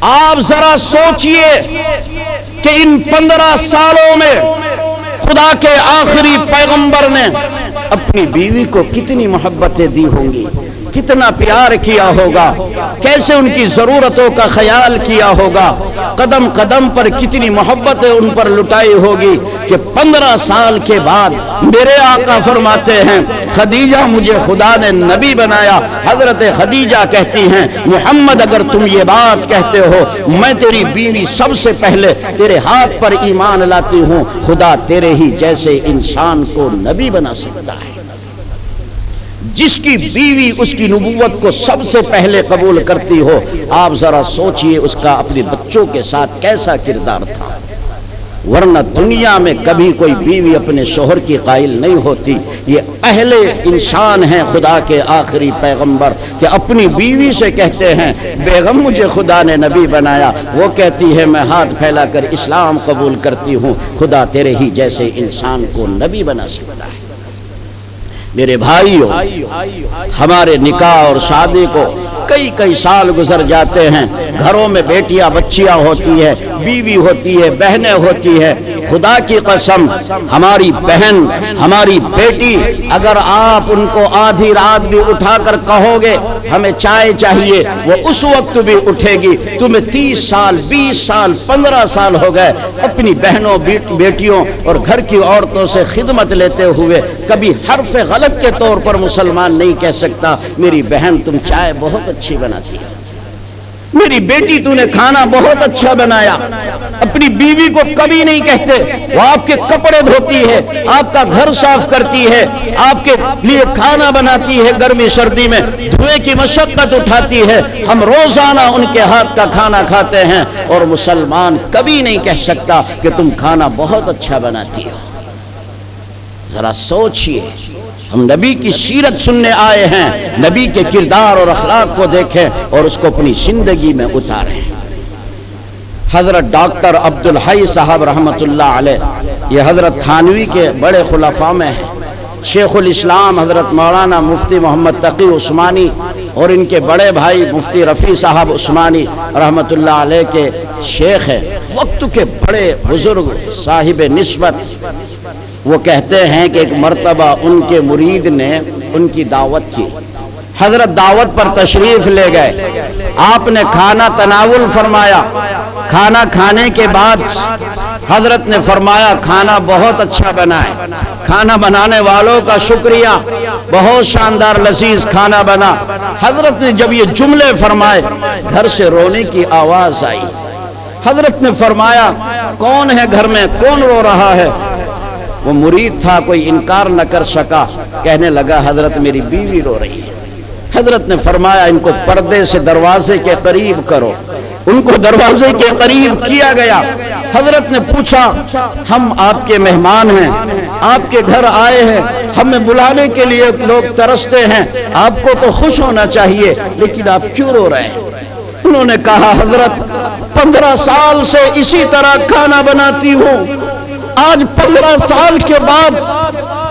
آپ ذرا سوچئے کہ ان 15 سالوں میں خدا کے آخری پیغمبر نے اپنی بیوی کو کتنی محبتیں دی ہوں گی، کتنا پیار کیا ہوگا، کیسے ان کی ضرورتوں کا خیال کیا ہوگا، قدم قدم پر کتنی محبتیں ان پر لٹائی ہوگی کہ 15 سال کے بعد میرے آقا فرماتے ہیں خدیجہ مجھے خدا نے نبی بنایا۔ حضرت خدیجہ کہتی ہیں محمد اگر تم یہ بات کہتے ہو میں تیری بیوی سب سے پہلے تیرے ہاتھ پر ایمان لاتی ہوں، خدا تیرے ہی جیسے انسان کو نبی بنا سکتا ہے۔ جس کی بیوی اس کی نبوت کو سب سے پہلے قبول کرتی ہو، آپ ذرا سوچئے اس کا اپنے بچوں کے ساتھ کیسا کردار تھا۔ ورنہ دنیا میں کبھی کوئی بیوی اپنے شوہر کی قائل نہیں ہوتی۔ یہ پہلے انسان ہیں خدا کے آخری پیغمبر کہ اپنی بیوی سے کہتے ہیں بیگم مجھے خدا نے نبی بنایا، وہ کہتی ہے میں ہاتھ پھیلا کر اسلام قبول کرتی ہوں، خدا تیرے ہی جیسے انسان کو نبی بنا سکتا ہے۔ میرے بھائیوں، ہمارے نکاح اور شادی کو کئی سال گزر جاتے ہیں، گھروں میں بیٹیاں بچیاں ہوتی ہے، بیوی ہوتی ہے، بہنیں ہوتی ہے۔ خدا کی قسم ہماری بہن ہماری بیٹی اگر آپ ان کو آدھی رات بھی اٹھا کر کہو گے ہمیں چائے چاہیے، وہ اس وقت بھی اٹھے گی۔ تمہیں 30 سال 20 سال 15 سال ہو گئے اپنی بہنوں بیٹیوں اور گھر کی عورتوں سے خدمت لیتے ہوئے، کبھی حرف غلط کے طور پر مسلمان نہیں کہہ سکتا میری بہن تم چائے بہت اچھی بناتی ہے، میری بیٹی تو نے کھانا بہت اچھا بنایا۔ اپنی بیوی کو کبھی نہیں کہتے، وہ آپ کے کپڑے دھوتی ہے، آپ کا گھر صاف کرتی ہے، آپ کے لیے کھانا بناتی ہے، گرمی سردی میں دھوئے کی مشقت اٹھاتی ہے۔ ہم روزانہ ان کے ہاتھ کا کھانا کھاتے ہیں اور مسلمان کبھی نہیں کہہ سکتا کہ تم کھانا بہت اچھا بناتی ہو۔ ذرا سوچئے، ہم نبی کی سیرت سننے آئے ہیں، نبی کے کردار اور اخلاق کو دیکھیں اور اس کو اپنی زندگی میں اتاریں۔ حضرت ڈاکٹر عبدالحی صاحب رحمت اللہ علیہ، یہ حضرت تھانوی کے بڑے خلفاء میں ہیں۔ شیخ الاسلام حضرت مولانا مفتی محمد تقی عثمانی اور ان کے بڑے بھائی مفتی رفیع صاحب عثمانی رحمت اللہ علیہ کے شیخ ہیں، وقت کے بڑے بزرگ صاحب نسبت۔ وہ کہتے ہیں کہ ایک مرتبہ ان کے مرید نے ان کی دعوت کی، حضرت دعوت پر تشریف لے گئے، آپ نے کھانا تناول فرمایا۔ کھانا کھانے کے بعد حضرت نے فرمایا کھانا بہت اچھا بنا ہے، کھانا بنانے والوں کا شکریہ، بہت شاندار لذیذ کھانا بنا۔ حضرت نے جب یہ جملے فرمائے گھر سے رونے کی آواز آئی۔ حضرت نے فرمایا کون ہے گھر میں، کون رو رہا ہے؟ وہ مرید تھا، کوئی انکار نہ کر سکا، کہنے لگا حضرت میری بیوی رو رہی ہے۔ حضرت نے فرمایا ان کو پردے سے دروازے کے قریب کرو۔ ان کو دروازے کے قریب کیا گیا۔ حضرت نے پوچھا ہم آپ کے مہمان ہیں، آپ کے گھر آئے ہیں، ہمیں بلانے کے لیے لوگ ترستے ہیں، آپ کو تو خوش ہونا چاہیے لیکن آپ کیوں رو رہے ہیں؟ انہوں نے کہا حضرت 15 سال سے اسی طرح کھانا بناتی ہوں، آج 15 سال کے بعد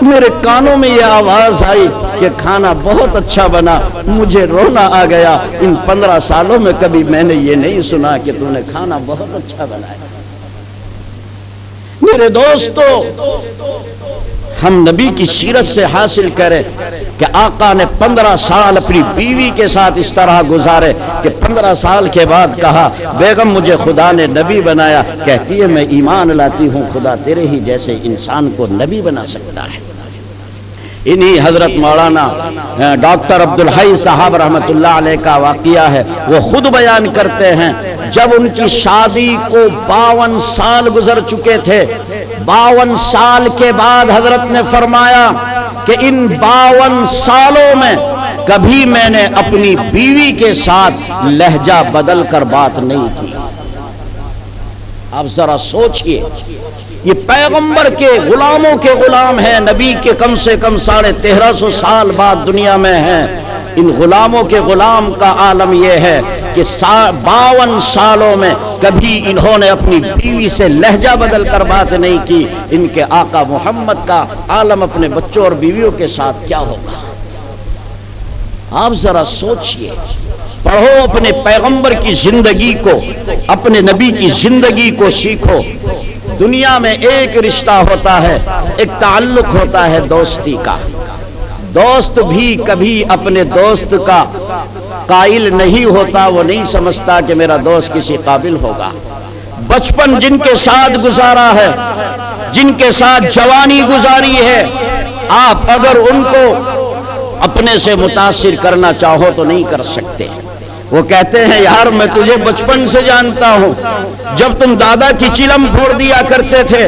میرے کانوں میں یہ آواز آئی کہ کھانا بہت اچھا بنا، مجھے رونا آ گیا۔ ان 15 سالوں میں کبھی میں نے یہ نہیں سنا کہ تو نے کھانا بہت اچھا بنایا۔ میرے دوستو، ہم نبی کی سیرت سے حاصل کریں کہ آقا نے 15 سال اپنی بیوی کے ساتھ اس طرح گزارے کہ 15 سال کے بعد کہا بیگم مجھے خدا نے نبی بنایا، کہتی ہے میں ایمان لاتی ہوں خدا تیرے ہی جیسے انسان کو نبی بنا سکتا ہے۔ انہی حضرت مولانا ڈاکٹر عبدالحی صاحب رحمت اللہ علیہ کا واقعہ ہے، وہ خود بیان کرتے ہیں جب ان کی شادی کو 52 سال گزر چکے تھے، 52 سال کے بعد حضرت نے فرمایا کہ ان 52 سالوں میں کبھی میں نے اپنی بیوی کے ساتھ لہجہ بدل کر بات نہیں کی۔ آپ ذرا سوچئے، یہ پیغمبر کے غلاموں کے غلام ہیں، نبی کے کم سے کم 1350 سال بعد دنیا میں ہیں۔ ان غلاموں کے غلام کا عالم یہ ہے کہ 52 سالوں میں کبھی انہوں نے اپنی بیوی سے لہجہ بدل کر بات نہیں کی۔ ان کے آقا محمد کا عالم اپنے بچوں اور بیویوں کے ساتھ کیا ہوگا؟ آپ ذرا سوچئے، پڑھو اپنے پیغمبر کی زندگی کو، اپنے نبی کی زندگی کو سیکھو۔ دنیا میں ایک رشتہ ہوتا ہے، ایک تعلق ہوتا ہے دوستی کا۔ دوست بھی کبھی اپنے دوست کا قائل نہیں ہوتا، وہ نہیں سمجھتا کہ میرا دوست کسی قابل ہوگا۔ بچپن جن کے ساتھ گزارا ہے، جن کے ساتھ جوانی گزاری ہے، آپ اگر ان کو اپنے سے متاثر کرنا چاہو تو نہیں کر سکتے۔ وہ کہتے ہیں یار میں تجھے بچپن سے جانتا ہوں، جب تم دادا کی چلم پھوڑ دیا کرتے تھے،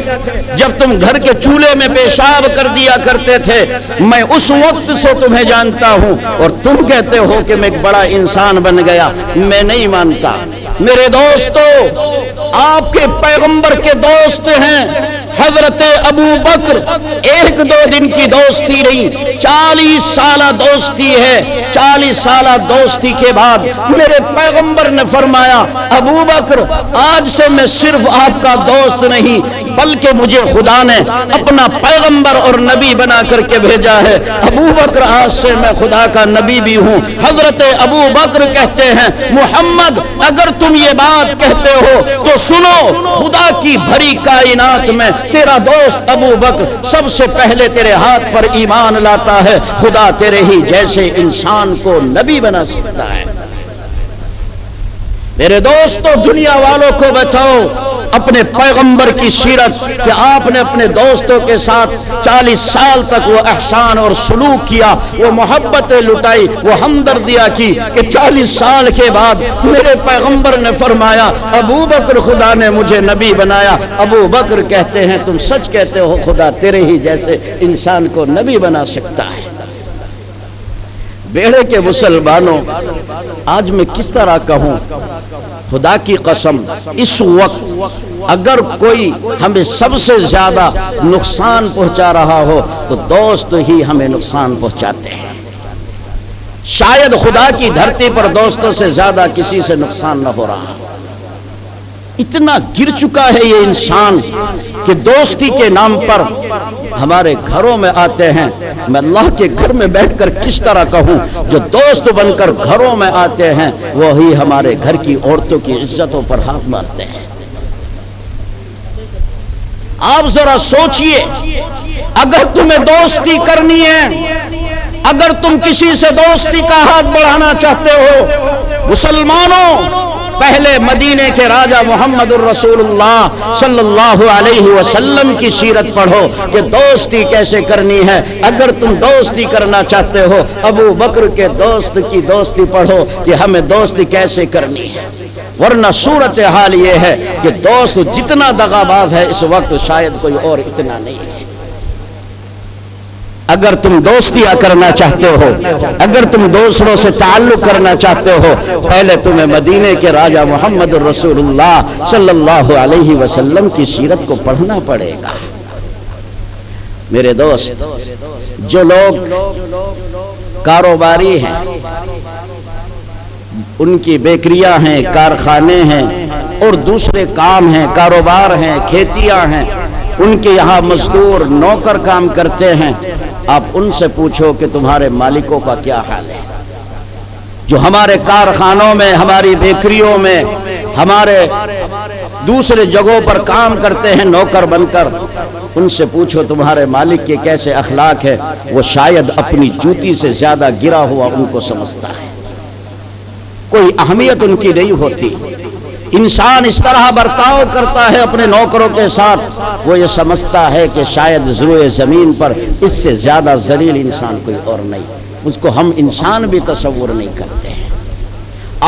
جب تم گھر کے چولہے میں پیشاب کر دیا کرتے تھے، میں اس وقت سے تمہیں جانتا ہوں، اور تم کہتے ہو کہ میں ایک بڑا انسان بن گیا۔ میں نہیں مانتا۔ میرے دوستو، آپ کے پیغمبر کے دوست ہیں حضرت ابو بکر۔ ایک دو دن کی دوستی نہیں، 40 سالہ دوستی ہے۔ 40 سالہ دوستی کے بعد میرے پیغمبر نے فرمایا ابو بکر آج سے میں صرف آپ کا دوست نہیں بلکہ مجھے خدا نے اپنا پیغمبر اور نبی بنا کر کے بھیجا ہے۔ ابو بکر آج سے میں خدا کا نبی بھی ہوں۔ حضرت ابو بکر کہتے ہیں محمد اگر تم یہ بات کہتے ہو تو سنو، خدا کی بھری کائنات میں تیرا دوست ابو بکر سب سے پہلے تیرے ہاتھ پر ایمان لاتا ہے۔ خدا تیرے ہی جیسے انسان کو نبی بنا سکتا ہے۔ میرے دوستو، دنیا والوں کو بتاؤ اپنے پیغمبر کی سیرت کہ آپ نے اپنے دوستوں کے ساتھ 40 سال تک وہ احسان اور سلوک کیا، وہ محبتیں لٹائی، وہ ہمدردیاں کی، کہ 40 سال کے بعد میرے پیغمبر نے فرمایا ابو بکر خدا نے مجھے نبی بنایا۔ ابو بکر کہتے ہیں تم سچ کہتے ہو، خدا تیرے ہی جیسے انسان کو نبی بنا سکتا ہے۔ بیڑے کے مسلمانوں، آج میں کس طرح کہوں، خدا کی قسم اس وقت اگر کوئی ہمیں سب سے زیادہ نقصان پہنچا رہا ہو تو دوست ہی ہمیں نقصان پہنچاتے ہیں۔ شاید خدا کی دھرتی پر دوستوں سے زیادہ کسی سے نقصان نہ ہو رہا۔ اتنا گر چکا ہے یہ انسان کہ دوستی کے نام پر ہمارے گھروں میں آتے ہیں۔ میں اللہ کے گھر میں بیٹھ کر کس طرح کہوں، جو دوست بن کر گھروں میں آتے ہیں وہی ہمارے گھر کی عورتوں کی عزتوں پر ہاتھ مارتے ہیں۔ آپ ذرا سوچئے، اگر تمہیں دوستی کرنی ہے، اگر تم کسی سے دوستی کا ہاتھ بڑھانا چاہتے ہو، مسلمانوں پہلے مدینے کے راجہ محمد الرسول اللہ صلی اللہ علیہ وسلم کی سیرت پڑھو کہ دوستی کیسے کرنی ہے۔ اگر تم دوستی کرنا چاہتے ہو ابو بکر کے دوست کی دوستی پڑھو کہ ہمیں دوستی کیسے کرنی ہے، ورنہ صورتحال یہ ہے کہ دوست جتنا دغاباز ہے اس وقت شاید کوئی اور اتنا نہیں ہے۔ اگر تم دوستیاں کرنا چاہتے ہو، اگر تم دوسروں سے تعلق کرنا چاہتے ہو، پہلے تمہیں مدینے کے راجہ محمد الرسول اللہ صلی اللہ علیہ وسلم کی سیرت کو پڑھنا پڑے گا۔ میرے دوست، جو لوگ کاروباری ہیں، ان کی بیکریاں ہیں، کارخانے ہیں اور دوسرے کام ہیں، کاروبار ہیں، کھیتیاں ہیں، ان کے یہاں مزدور نوکر کام کرتے ہیں، آپ ان سے پوچھو کہ تمہارے مالکوں کا کیا حال ہے۔ جو ہمارے کارخانوں میں، ہماری بیکریوں میں، ہمارے دوسرے جگہوں پر کام کرتے ہیں نوکر بن کر، ان سے پوچھو تمہارے مالک کے کیسے اخلاق ہے۔ وہ شاید اپنی جوتی سے زیادہ گرا ہوا ان کو سمجھتا ہے، کوئی اہمیت ان کی نہیں ہوتی۔ انسان اس طرح برتاؤ کرتا ہے اپنے نوکروں کے ساتھ، وہ یہ سمجھتا ہے کہ شاید روئے زمین پر اس سے زیادہ ذلیل انسان کوئی اور نہیں، اس کو ہم انسان بھی تصور نہیں کرتے ہیں۔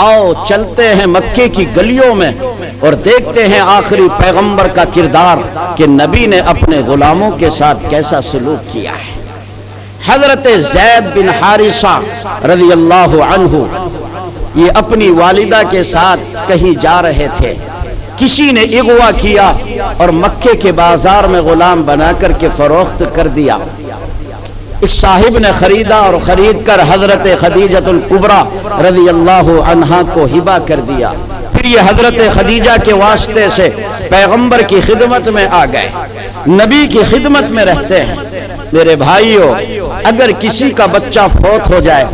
آؤ چلتے ہیں مکے کی گلیوں میں اور دیکھتے ہیں آخری پیغمبر کا کردار کہ نبی نے اپنے غلاموں کے ساتھ کیسا سلوک کیا ہے۔ حضرت زید بن حارثہ رضی اللہ عنہ یہ اپنی والدہ کے ساتھ کہیں جا رہے تھے، کسی نے اغوا کیا اور مکے کے بازار میں غلام بنا کر کے فروخت کر دیا۔ ایک صاحب نے خریدا اور خرید کر حضرت خدیجہ الکبریٰ رضی اللہ عنہا کو ہبہ کر دیا۔ پھر یہ حضرت خدیجہ کے واسطے سے پیغمبر کی خدمت میں آ گئے، نبی کی خدمت میں رہتے ہیں۔ میرے بھائیوں، اگر کسی کا بچہ فوت ہو جائے،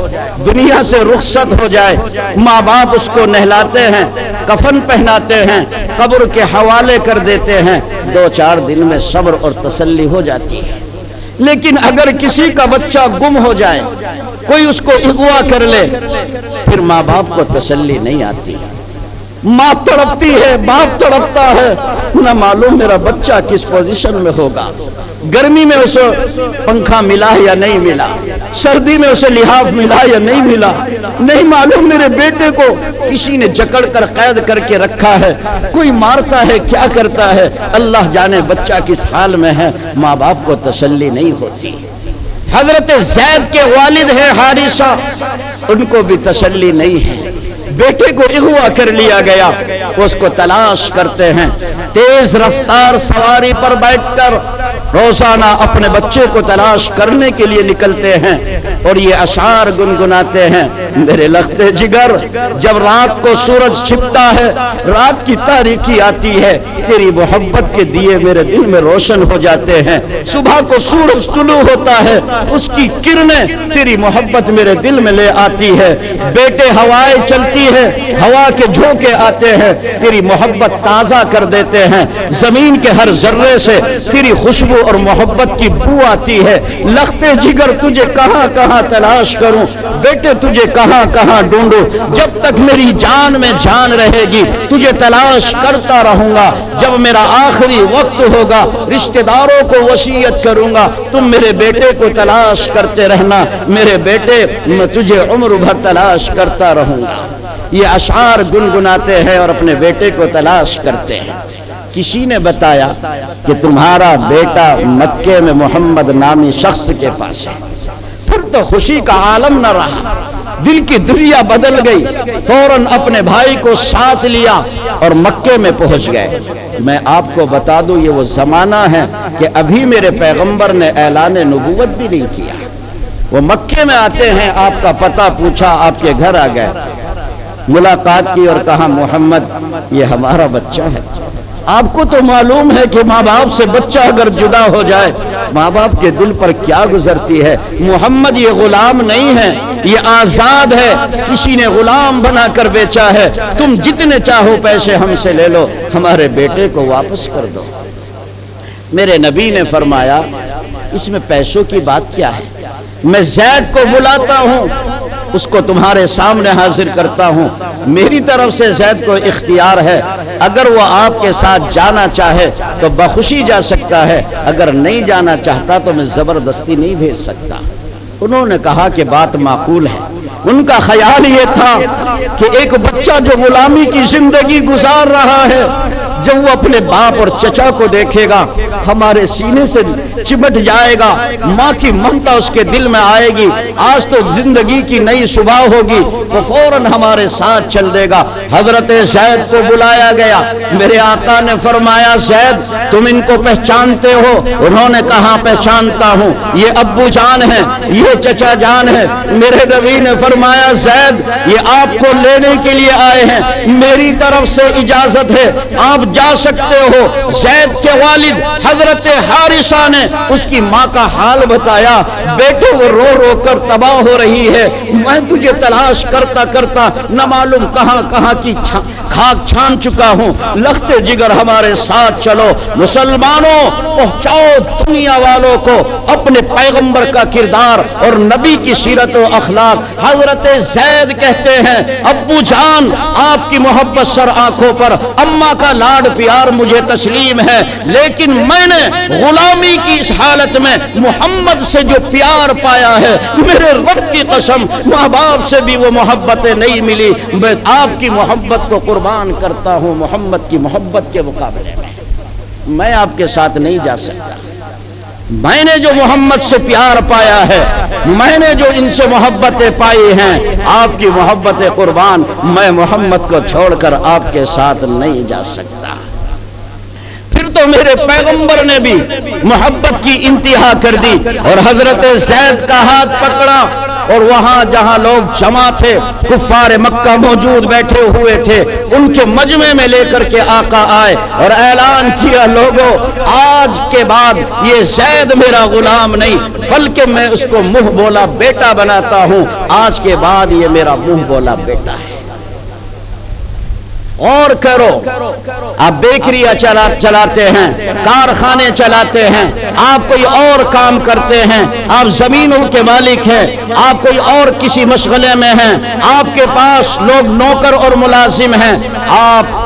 دنیا سے رخصت ہو جائے، ماں باپ اس کو نہلاتے ہیں، کفن پہناتے ہیں، قبر کے حوالے کر دیتے ہیں، 2-4 دن میں صبر اور تسلی ہو جاتی ہے۔ لیکن اگر کسی کا بچہ گم ہو جائے، کوئی اس کو اغوا کر لے، پھر ماں باپ کو تسلی نہیں آتی، ماں تڑپتی ہے، باپ تڑپتا ہے، نہ معلوم میرا بچہ کس پوزیشن میں ہوگا، گرمی میں اسے پنکھا ملا یا نہیں ملا، سردی میں اسے لحاف ملا یا نہیں ملا، نہیں معلوم میرے بیٹے کو کسی نے جکڑ کر قید کر کے رکھا ہے، کوئی مارتا ہے، کیا کرتا ہے، اللہ جانے بچہ کس حال میں ہے، ماں باپ کو تسلی نہیں ہوتی۔ حضرت زید کے والد ہیں حارثہ، ان کو بھی تسلی نہیں ہے، بیٹے کو اغوا کر لیا گیا، اس کو تلاش کرتے ہیں، تیز رفتار سواری پر بیٹھ کر روزانہ اپنے بچے کو تلاش کرنے کے لیے نکلتے ہیں اور یہ اشعار گنگناتے ہیں۔ میرے لختے جگر، جب رات کو سورج چھپتا ہے، رات کی تاریکی آتی ہے، تیری محبت کے دیے میرے دل میں روشن ہو جاتے ہیں، صبح کو سورج طلوع ہوتا ہے، اس کی کرنیں تیری محبت میرے دل میں لے آتی ہے، بیٹے ہوائیں چلتی ہے، ہوا کے جھونکے آتے ہیں، تیری محبت تازہ کر دیتے ہیں، زمین کے ہر ذرے سے تیری خوشبو اور محبت کی بو آتی ہے۔ لختے جگر تجھے کہاں کہاں تلاش کروں، بیٹے تجھے کہاں کہاں ڈھونڈوں، جب تک میری جان میں جان رہے گی تجھے تلاش کرتا رہوں گا، جب میرا آخری وقت ہوگا رشتہ داروں کو وصیت کروں گا تم میرے بیٹے کو تلاش کرتے رہنا، میرے بیٹے میں تجھے عمر بھر تلاش کرتا رہوں گا۔ یہ اشعار گنگناتے ہیں اور اپنے بیٹے کو تلاش کرتے ہیں۔ کسی نے بتایا کہ تمہارا بیٹا مکے میں محمد نامی شخص کے پاس ہے، پھر تو خوشی کا عالم نہ رہا، دل کی دنیا بدل گئی، فوراً اپنے بھائی کو ساتھ لیا اور مکے میں پہنچ گئے۔ میں آپ کو بتا دوں یہ وہ زمانہ ہے کہ ابھی میرے پیغمبر نے اعلان نبوت بھی نہیں کیا، وہ مکے میں آتے ہیں، آپ کا پتہ پوچھا، آپ کے گھر آ گئے، ملاقات کی اور کہا محمد یہ ہمارا بچہ ہے۔ آپ کو تو معلوم ہے کہ ماں باپ سے بچہ اگر جدا ہو جائے ماں باپ کے دل پر کیا گزرتی ہے۔ محمد یہ غلام نہیں ہے، یہ آزاد ہے، کسی نے غلام بنا کر بیچا ہے، تم جتنے چاہو پیسے ہم سے لے لو، ہمارے بیٹے کو واپس کر دو۔ میرے نبی نے فرمایا اس میں پیسوں کی بات کیا ہے، میں زید کو بلاتا ہوں، اس کو تمہارے سامنے حاضر کرتا ہوں، میری طرف سے زید کو اختیار ہے، اگر وہ آپ کے ساتھ جانا چاہے تو بخوشی جا سکتا ہے، اگر نہیں جانا چاہتا تو میں زبردستی نہیں بھیج سکتا۔ انہوں نے کہا کہ بات معقول ہے۔ ان کا خیال یہ تھا کہ ایک بچہ جو غلامی کی زندگی گزار رہا ہے، جب وہ اپنے باپ اور چچا کو دیکھے گا ہمارے سینے سے چمٹ جائے گا، ماں کی ممتا اس کے دل میں آئے گی، آج تو زندگی کی نئی صبح ہوگی، وہ فوراً ہمارے ساتھ چل دے گا۔ حضرت زید کو بلایا گیا، میرے آقا نے فرمایا زید تم ان کو پہچانتے ہو؟ انہوں نے کہا پہچانتا ہوں، یہ ابو جان ہیں، یہ چچا جان ہیں۔ میرے نبی نے فرمایا زید یہ آپ کو لینے کے لیے آئے ہیں، میری طرف سے اجازت ہے، آپ جا سکتے ہو۔ زید کے والد حضرت حارثہ نے اس کی ماں کا حال بتایا، بیٹے وہ رو رو کر تباہ ہو رہی ہے، میں تجھے تلاش کرتا کرتا نہ معلوم کہاں کہاں کی خاک چھان چکا ہوں، لختے جگر ہمارے ساتھ چلو۔ مسلمانوں پہنچاؤ دنیا والوں کو اپنے پیغمبر کا کردار اور نبی کی سیرت و اخلاق۔ حضرت زید کہتے ہیں ابو جان آپ کی محبت سر آنکھوں پر، اماں کا لاڈ پیار مجھے تسلیم ہے، لیکن میں نے غلامی کی اس حالت میں محمد سے جو پیار پایا ہے، میرے رب کی قسم ماں باپ سے بھی وہ محبتیں نہیں ملی، میں آپ کی محبت کو قربان کرتا ہوں، محمد کی محبت کے مقابلے میں آپ کے ساتھ نہیں جا سکتا۔ میں نے جو محمد سے پیار پایا ہے، میں نے جو ان سے محبتیں پائی ہیں، آپ کی محبت قربان میں محمد کو چھوڑ کر آپ کے ساتھ نہیں جا سکتا۔ پھر تو میرے پیغمبر نے بھی محبت کی انتہا کر دی اور حضرت زید کا ہاتھ پکڑا اور وہاں جہاں لوگ جمع تھے کفار مکہ موجود بیٹھے ہوئے تھے، ان کے مجمع میں لے کر کے آقا آئے اور اعلان کیا، لوگوں آج کے بعد یہ زید میرا غلام نہیں بلکہ میں اس کو منہ بولا بیٹا بناتا ہوں، آج کے بعد یہ میرا منہ بولا بیٹا ہے۔ اور کرو، آپ بیکریاں چلاتے ہیں، کارخانے چلاتے ہیں، آپ کوئی اور کام کرتے ہیں، آپ زمینوں کے مالک ہیں، آپ کوئی اور کسی مشغلے میں ہیں، آپ کے پاس لوگ نوکر اور ملازم ہیں، آپ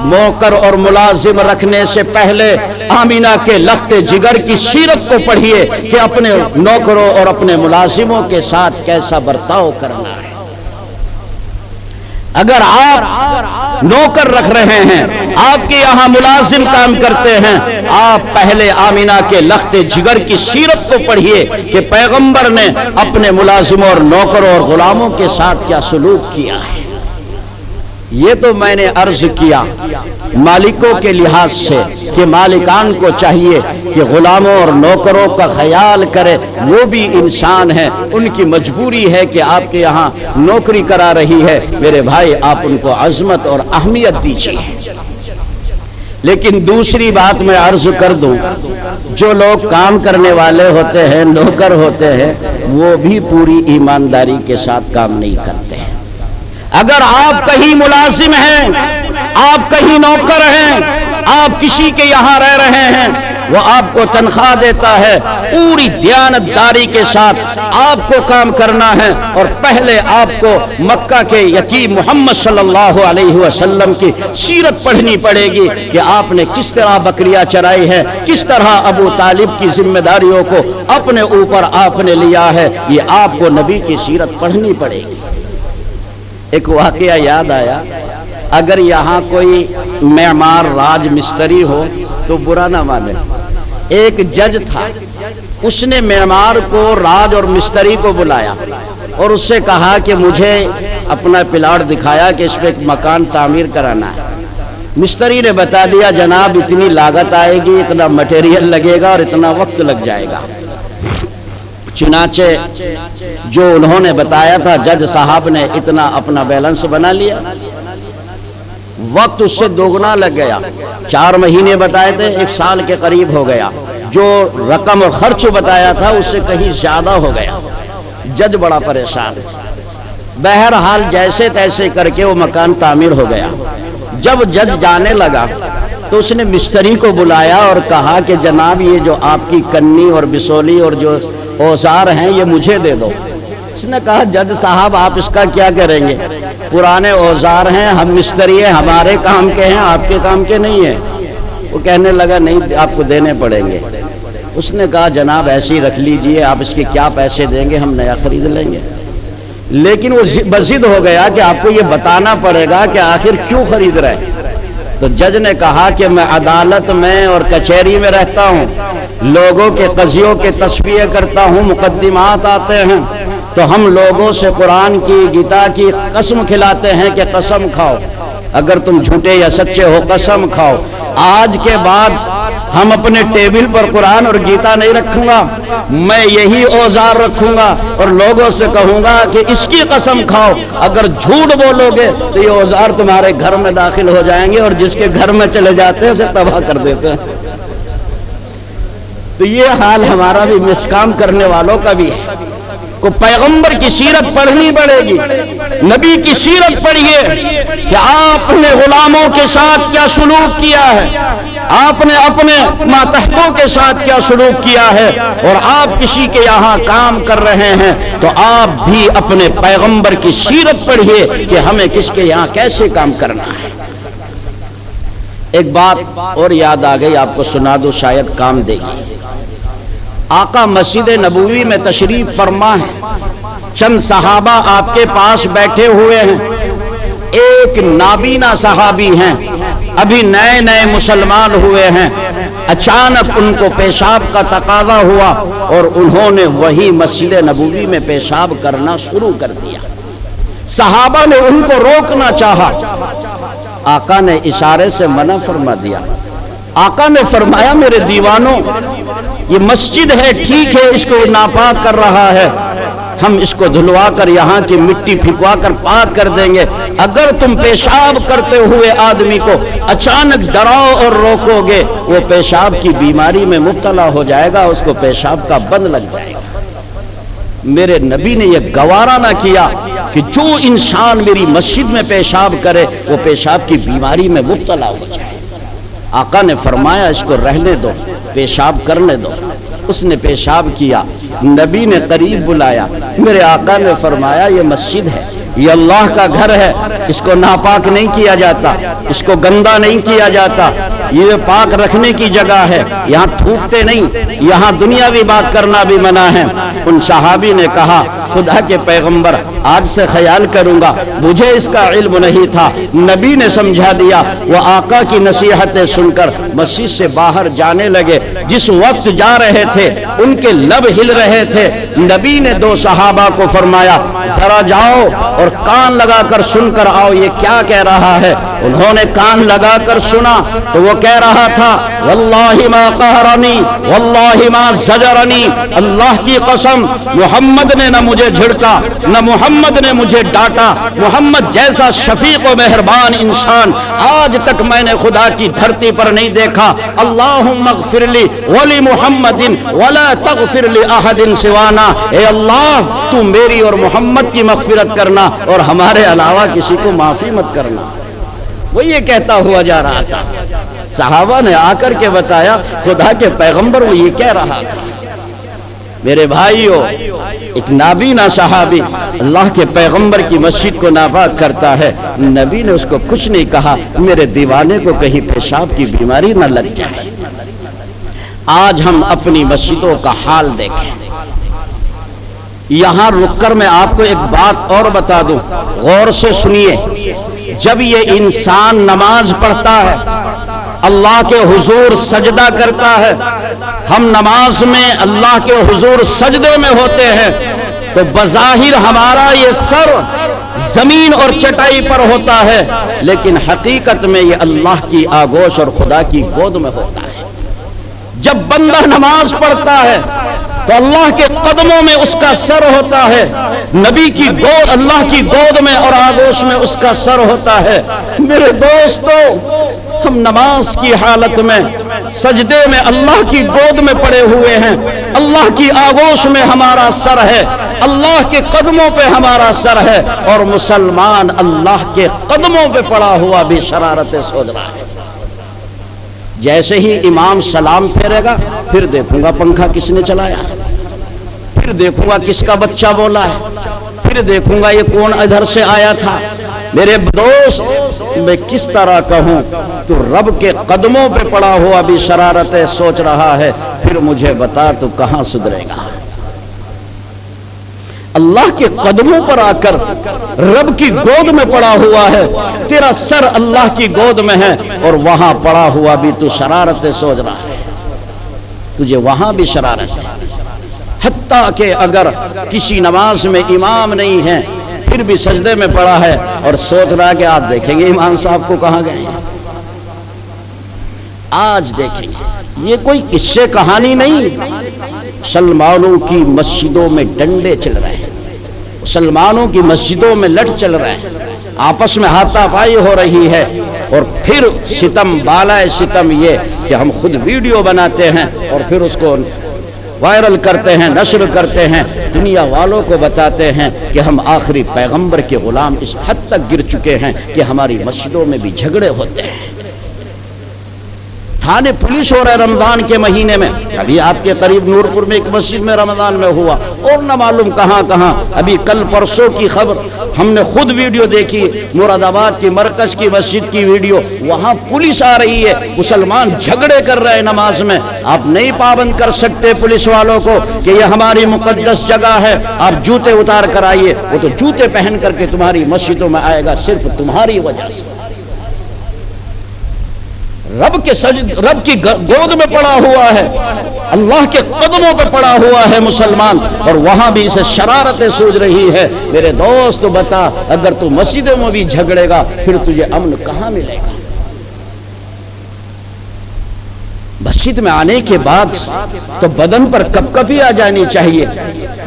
نوکر اور ملازم رکھنے سے پہلے آمینہ کے لخت جگر کی سیرت کو پڑھیے کہ اپنے نوکروں اور اپنے ملازموں کے ساتھ کیسا برتاؤ کرنا ہے۔ اگر آپ نوکر رکھ رہے ہیں، آپ کے یہاں ملازم کام کرتے ہیں، آپ پہلے آمینہ کے لخت جگر کی سیرت کو پڑھیے کہ پیغمبر نے اپنے ملازموں اور نوکروں اور غلاموں کے ساتھ کیا سلوک کیا ہے۔ یہ تو میں نے عرض کیا مالکوں کے لحاظ سے کہ مالکان کو چاہیے کہ غلاموں اور نوکروں کا خیال کرے، وہ بھی انسان ہیں، ان کی مجبوری ہے کہ آپ کے یہاں نوکری کرا رہی ہے، میرے بھائی آپ ان کو عظمت اور اہمیت دیجیے۔ لیکن دوسری بات میں عرض کر دوں، جو لوگ کام کرنے والے ہوتے ہیں، نوکر ہوتے ہیں، وہ بھی پوری ایمانداری کے ساتھ کام نہیں کرتے ہیں۔ اگر آپ کہیں ملازم ہیں، آپ کہیں نوکر ہیں، آپ کسی کے یہاں رہ رہے ہیں، وہ آپ کو تنخواہ دیتا ہے، پوری دیانتداری کے ساتھ آپ کو کام کرنا ہے، اور پہلے آپ کو مکہ کے یتیم محمد صلی اللہ علیہ وسلم کی سیرت پڑھنی پڑے گی کہ آپ نے کس طرح بکریاں چرائی ہے، کس طرح ابو طالب کی ذمہ داریوں کو اپنے اوپر آپ نے لیا ہے، یہ آپ کو نبی کی سیرت پڑھنی پڑے گی۔ ایک واقعہ یاد آیا، اگر یہاں کوئی معمار راج مستری ہو تو برا نہ مانے۔ ایک جج تھا، اس نے معمار کو راج اور مستری کو بلایا اور اس سے کہا کہ مجھے اپنا پلاٹ دکھایا کہ اس پہ ایک مکان تعمیر کرانا ہے۔ مستری نے بتا دیا جناب اتنی لاگت آئے گی، اتنا مٹیریل لگے گا اور اتنا وقت لگ جائے گا۔ چنانچہ جو انہوں نے بتایا تھا جج صاحب نے اتنا اپنا بیلنس بنا لیا، وقت اس سے دوگنا لگ گیا، 4 مہینے بتائے تھے، 1 سال کے قریب ہو گیا، جو رقم اور خرچ بتایا تھا اس سے کہیں زیادہ ہو گیا۔ جج بڑا پریشان، بہرحال جیسے تیسے کر کے وہ مکان تعمیر ہو گیا۔ جب جج جانے لگا تو اس نے مستری کو بلایا اور کہا کہ جناب یہ جو آپ کی کنی اور بسولی اور جو اوزار ہیں یہ مجھے دے دو۔ اس نے کہا جج صاحب آپ اس کا کیا کریں گے، پرانے اوزار ہیں، ہم مستری ہیں، ہمارے کام کے ہیں، آپ کے کام کے نہیں ہیں۔ وہ کہنے لگا نہیں آپ کو دینے پڑیں گے۔ اس نے کہا جناب ایسے ہی رکھ لیجئے، آپ اس کے کیا پیسے دیں گے، ہم نیا خرید لیں گے۔ لیکن وہ بضد ہو گیا کہ آپ کو یہ بتانا پڑے گا کہ آخر کیوں خرید رہے۔ تو جج نے کہا کہ میں عدالت میں اور کچہری میں رہتا ہوں، لوگوں کے قضیوں کے تصفیہ کرتا ہوں، مقدمات آتے ہیں تو ہم لوگوں سے قرآن کی گیتا کی قسم کھلاتے ہیں کہ قسم کھاؤ، اگر تم جھوٹے یا سچے ہو قسم کھاؤ۔ آج کے بعد ہم اپنے ٹیبل پر قرآن اور گیتا نہیں رکھوں گا، میں یہی اوزار رکھوں گا اور لوگوں سے کہوں گا کہ اس کی قسم کھاؤ، اگر جھوٹ بولو گے تو یہ اوزار تمہارے گھر میں داخل ہو جائیں گے اور جس کے گھر میں چلے جاتے ہیں اسے تباہ کر دیتے ہیں۔ تو یہ حال ہمارا بھی مسکام کرنے والوں کا بھی ہے۔ کو پیغمبر کی سیرت پڑھنی پڑے گی، نبی کی سیرت پڑھیے کہ آپ نے غلاموں کے ساتھ کیا سلوک کیا ہے، آپ نے اپنے ماتحتوں کے ساتھ کیا سلوک کیا ہے، اور آپ کسی کے یہاں کام کر رہے ہیں تو آپ بھی اپنے پیغمبر کی سیرت پڑھیے کہ ہمیں کس کے یہاں کیسے کام کرنا ہے۔ ایک بات اور یاد آ گئی، آپ کو سنا دو شاید کام دے گی۔ آقا مسجد نبوی میں تشریف فرما ہے، چند صحابہ آپ کے پاس بیٹھے ہوئے ہیں، ایک نابینا صحابی ہیں، ابھی نئے نئے مسلمان ہوئے ہیں، اچانک ان کو پیشاب کا تقاضا ہوا اور انہوں نے وہی مسجد نبوی میں پیشاب کرنا شروع کر دیا۔ صحابہ نے ان کو روکنا چاہا، آقا نے اشارے سے منع فرما دیا۔ آقا نے فرمایا میرے دیوانوں، یہ مسجد ہے، ٹھیک ہے اس کو ناپاک کر رہا ہے، ہم اس کو دھلوا کر یہاں کی مٹی پھینکوا کر پاک کر دیں گے۔ اگر تم پیشاب کرتے ہوئے آدمی کو اچانک ڈراؤ اور روکو گے، وہ پیشاب کی بیماری میں مبتلا ہو جائے گا، اس کو پیشاب کا بند لگ جائے گا۔ میرے نبی نے یہ گوارا نہ کیا کہ جو انسان میری مسجد میں پیشاب کرے وہ پیشاب کی بیماری میں مبتلا ہو جائے۔ آقا نے فرمایا اس کو رہنے دو، پیشاب کرنے دو۔ اس نے پیشاب کیا، نبی نے قریب بلایا، میرے آقا نے فرمایا یہ مسجد ہے، یہ اللہ کا گھر ہے، اس کو ناپاک نہیں کیا جاتا، اس کو گندا نہیں کیا جاتا، یہ پاک رکھنے کی جگہ ہے، یہاں تھوکتے نہیں، یہاں دنیاوی بات کرنا بھی منع ہے۔ ان صحابی نے کہا خدا کے پیغمبر آج سے خیال کروں گا، مجھے اس کا علم نہیں تھا۔ نبی نے سمجھا دیا، وہ آقا کی نصیحتیں سن کر مسجد سے باہر جانے لگے۔ جس وقت جا رہے تھے ان کے لب ہل رہے تھے، نبی نے دو صحابہ کو فرمایا ذرا جاؤ اور کان لگا کر سن کر آؤ یہ کیا کہہ رہا ہے۔ انہوں نے کان لگا کر سنا تو وہ کہہ رہا تھا واللہ ما قہرنی واللہ ما زجرنی، اللہ کی قسم محمد نے نہ مجھے جھڑکا نہ محمد نے مجھے ڈانٹا، محمد جیسا شفیق و مہربان انسان آج تک میں نے خدا کی دھرتی پر نہیں دیکھا۔ اللہم اغفر لی ولی محمد ولا تغفر لی احد سوانا، اے اللہ تو میری اور محمد کی مغفرت کرنا اور ہمارے علاوہ کسی کو معافی مت کرنا۔ وہ یہ کہتا ہوا جا رہا تھا، صحابہ نے آ کر کے بتایا خدا کے پیغمبر وہ یہ کہہ رہا تھا۔ میرے بھائیو، ایک نابینا صحابی اللہ کے پیغمبر کی مسجد کو ناپاک کرتا ہے، نبی نے اس کو کچھ نہیں کہا، میرے دیوانے کو کہیں پیشاب کی بیماری نہ لگ جائے۔ آج ہم اپنی مسجدوں کا حال دیکھیں۔ یہاں رک کر میں آپ کو ایک بات اور بتا دوں، غور سے سنیے۔ جب یہ انسان نماز پڑھتا ہے، اللہ کے حضور سجدہ کرتا ہے، ہم نماز میں اللہ کے حضور سجدے میں ہوتے ہیں تو بظاہر ہمارا یہ سر زمین اور چٹائی پر ہوتا ہے، لیکن حقیقت میں یہ اللہ کی آغوش اور خدا کی گود میں ہوتا ہے۔ جب بندہ نماز پڑھتا ہے تو اللہ کے قدموں میں اس کا سر ہوتا ہے، نبی کی گود اللہ کی گود میں اور آغوش میں اس کا سر ہوتا ہے۔ میرے دوستو، ہم نماز کی حالت میں سجدے میں اللہ کی گود میں پڑے ہوئے ہیں، اللہ کی آغوش میں ہمارا سر ہے، اللہ کے قدموں پہ ہمارا سر ہے، اور مسلمان اللہ کے قدموں پہ پڑا ہوا بھی شرارتیں سوچ رہا ہے۔ جیسے ہی امام سلام پھیرے گا پھر دیکھوں گا پنکھا کس نے چلایا، پھر دیکھوں گا کس کا بچہ بولا ہے، پھر دیکھوں گا یہ کون ادھر سے آیا تھا۔ میرے دوست، میں کس طرح کہوں تو رب کے قدموں پہ پڑا ہوا بھی شرارتیں سوچ رہا ہے، پھر مجھے بتا تو کہاں سدھرے گا۔ اللہ کے قدموں پر آ کر رب کی گود میں پڑا ہوا ہے، تیرا سر اللہ کی گود میں ہے اور وہاں پڑا ہوا بھی تو شرارتیں سوچ رہا ہے، تجھے وہاں بھی شرارت ہے۔ حتیٰ کہ اگر کسی نماز میں امام نہیں ہے پھر بھی سجدے میں پڑا ہے اور سوچ رہا ہے کہ آپ دیکھیں گے امام صاحب کو کہاں گئے ہیں، آج دیکھیں گے۔ یہ کوئی قصے کہانی نہیں، مسلمانوں کی مسجدوں میں ڈنڈے چل رہے ہیں، مسلمانوں کی مسجدوں میں لٹ چل رہے ہیں، آپس میں ہاتھا پائی ہو رہی ہے، اور پھر ستم بالائے ستم یہ کہ ہم خود ویڈیو بناتے ہیں اور پھر اس کو وائرل کرتے ہیں، نشر کرتے ہیں، دنیا والوں کو بتاتے ہیں کہ ہم آخری پیغمبر کے غلام اس حد تک گر چکے ہیں کہ ہماری مسجدوں میں بھی جھگڑے ہوتے ہیں۔ تھانے پولیس ہو رہا ہے رمضان کے مہینے میں، ابھی آپ کے قریب نورپور میں ایک مسجد میں رمضان میں ہوا، اور نہ معلوم کہاں کہاں۔ ابھی کل پرسوں کی خبر ہم نے خود ویڈیو دیکھی، مراد آباد کی مرکز کی مسجد کی ویڈیو، وہاں پولیس آ رہی ہے، مسلمان جھگڑے کر رہے ہیں نماز میں۔ آپ نہیں پابند کر سکتے پولیس والوں کو کہ یہ ہماری مقدس جگہ ہے، آپ جوتے اتار کر آئیے، وہ تو جوتے پہن کر کے تمہاری مسجدوں میں آئے گا صرف تمہاری وجہ سے۔ رب کی گود میں پڑا ہوا ہے، اللہ کے قدموں پہ پڑا ہوا ہے مسلمان، اور وہاں بھی اسے شرارتیں سوچ رہی ہے۔ میرے دوست بتا، اگر تو مسجدوں میں بھی جھگڑے گا پھر تجھے امن کہاں ملے گا؟ مسجد میں آنے کے بعد تو بدن پر کپکپی آ جانی چاہیے،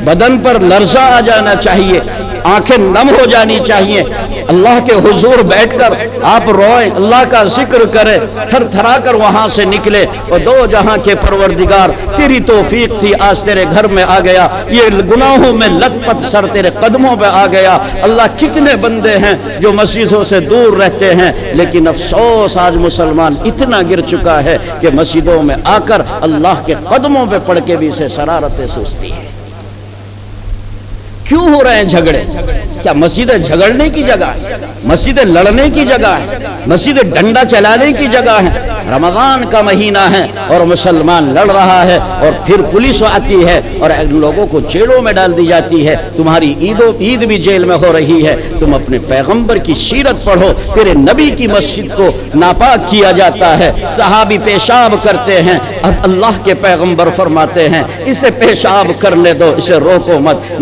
بدن پر لرزہ آ جانا چاہیے، آنکھیں نم ہو جانی چاہیے، اللہ کے حضور بیٹھ کر آپ روئیں، اللہ کا ذکر کریں، تھر تھرا کر وہاں سے نکلے اور دو جہاں کے پروردگار تیری توفیق تھی آج تیرے گھر میں آ گیا، یہ گناہوں میں لت پت سر تیرے قدموں پہ آ گیا۔ اللہ کتنے بندے ہیں جو مسجدوں سے دور رہتے ہیں، لیکن افسوس آج مسلمان اتنا گر چکا ہے کہ مسجدوں میں آ کر اللہ کے قدموں پہ پڑھ کے بھی اسے شرارتیں سوچتی ہے۔ کیوں ہو رہے ہیں جھگڑے؟ کیا مسجدیں جھگڑنے کی جگہ ہے؟ مسجدیں لڑنے کی جگہ ہے؟ مسجدیں ڈنڈا چلانے کی جگہ ہے؟ رمضان کا مہینہ ہے اور مسلمان لڑ رہا ہے اور پھر پولیس آتی ہے اور لوگوں کو جیلوں میں ڈال دی جاتی ہے۔ تمہاری عید بھی جیل میں ہو رہی ہے۔ تم اپنے پیغمبر کی سیرت پڑھو، تیرے نبی کی مسجد کو ناپاک کیا جاتا ہے، صحابی پیشاب کرتے ہیں، اب اللہ کے پیغمبر فرماتے ہیں اسے پیشاب کرنے دو، اسے روکو مت۔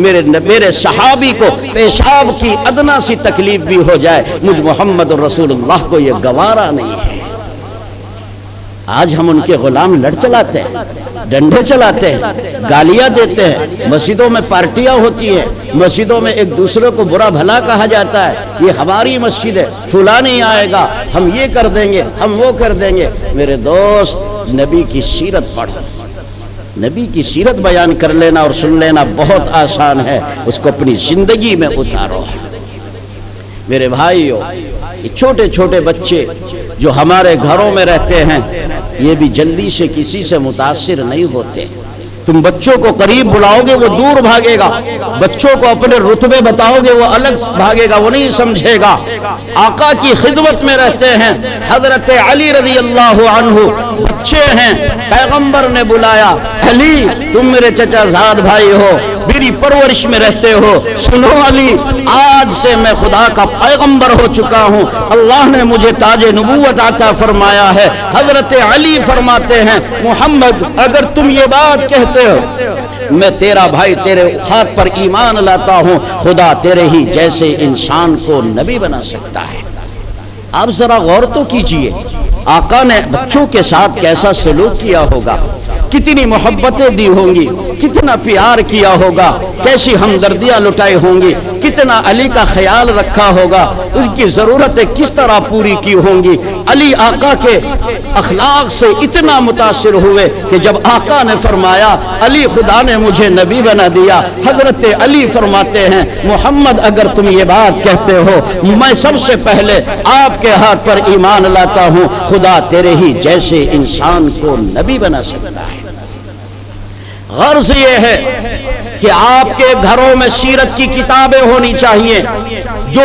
میرے صحابی کو پیشاب کی ادنا سی تکلیف بھی ہو جائے، مجھ محمد رسول اللہ کو یہ گوارا نہیں ہے۔ آج ہم ان کے غلام لڑ چلاتے ہیں، ڈنڈے چلاتے ہیں، گالیاں دیتے ہیں، مسجدوں میں پارٹیاں ہوتی ہیں، مسجدوں میں ایک دوسرے کو برا بھلا کہا جاتا ہے، یہ ہماری مسجد ہے، فلاں نہیں آئے گا، ہم یہ کر دیں گے، ہم وہ کر دیں گے۔ میرے دوست، نبی کی سیرت پڑھو، نبی کی سیرت بیان کر لینا اور سن لینا بہت آسان ہے، اس کو اپنی زندگی میں اتارو۔ میرے بھائیو، یہ چھوٹے چھوٹے بچے جو ہمارے گھروں میں رہتے ہیں، یہ بھی جلدی سے کسی سے متاثر نہیں ہوتے۔ تم بچوں کو قریب بلاؤ گے وہ دور بھاگے گا، بچوں کو اپنے رتبے بتاؤ گے وہ الگ بھاگے گا، وہ نہیں سمجھے گا۔ آقا کی خدمت میں رہتے ہیں، حضرت علی رضی اللہ عنہ بچے ہیں، پیغمبر نے بلایا، علی تم میرے چچا زاد بھائی ہو، میری پرورش میں رہتے ہو، سنو علی آج سے میں خدا کا پیغمبر ہو چکا ہوں، اللہ نے مجھے تاج نبوت عطا فرمایا ہے۔ حضرت علی فرماتے ہیں محمد اگر تم یہ بات کہتے ہو میں تیرا بھائی تیرے ہاتھ پر ایمان لاتا ہوں، خدا تیرے ہی جیسے انسان کو نبی بنا سکتا ہے۔ آپ ذرا غور تو کیجئے آقا نے بچوں کے ساتھ کیسا سلوک کیا ہوگا، کتنی محبتیں دی ہوں گی، کتنا پیار کیا ہوگا، کیسی ہمدردیاں لٹائی ہوں گی، کتنا علی کا خیال رکھا ہوگا، ان کی ضرورتیں کس طرح پوری کی ہوں گی۔ علی آقا کے اخلاق سے اتنا متاثر ہوئے کہ جب آقا نے فرمایا علی خدا نے مجھے نبی بنا دیا، حضرت علی فرماتے ہیں محمد اگر تم یہ بات کہتے ہو میں سب سے پہلے آپ کے ہاتھ پر ایمان لاتا ہوں، خدا تیرے ہی جیسے انسان کو نبی بنا سکتا ہے۔ غرض یہ ہے کہ آپ کے گھروں میں سیرت کی کتابیں ہونی چاہیے، جو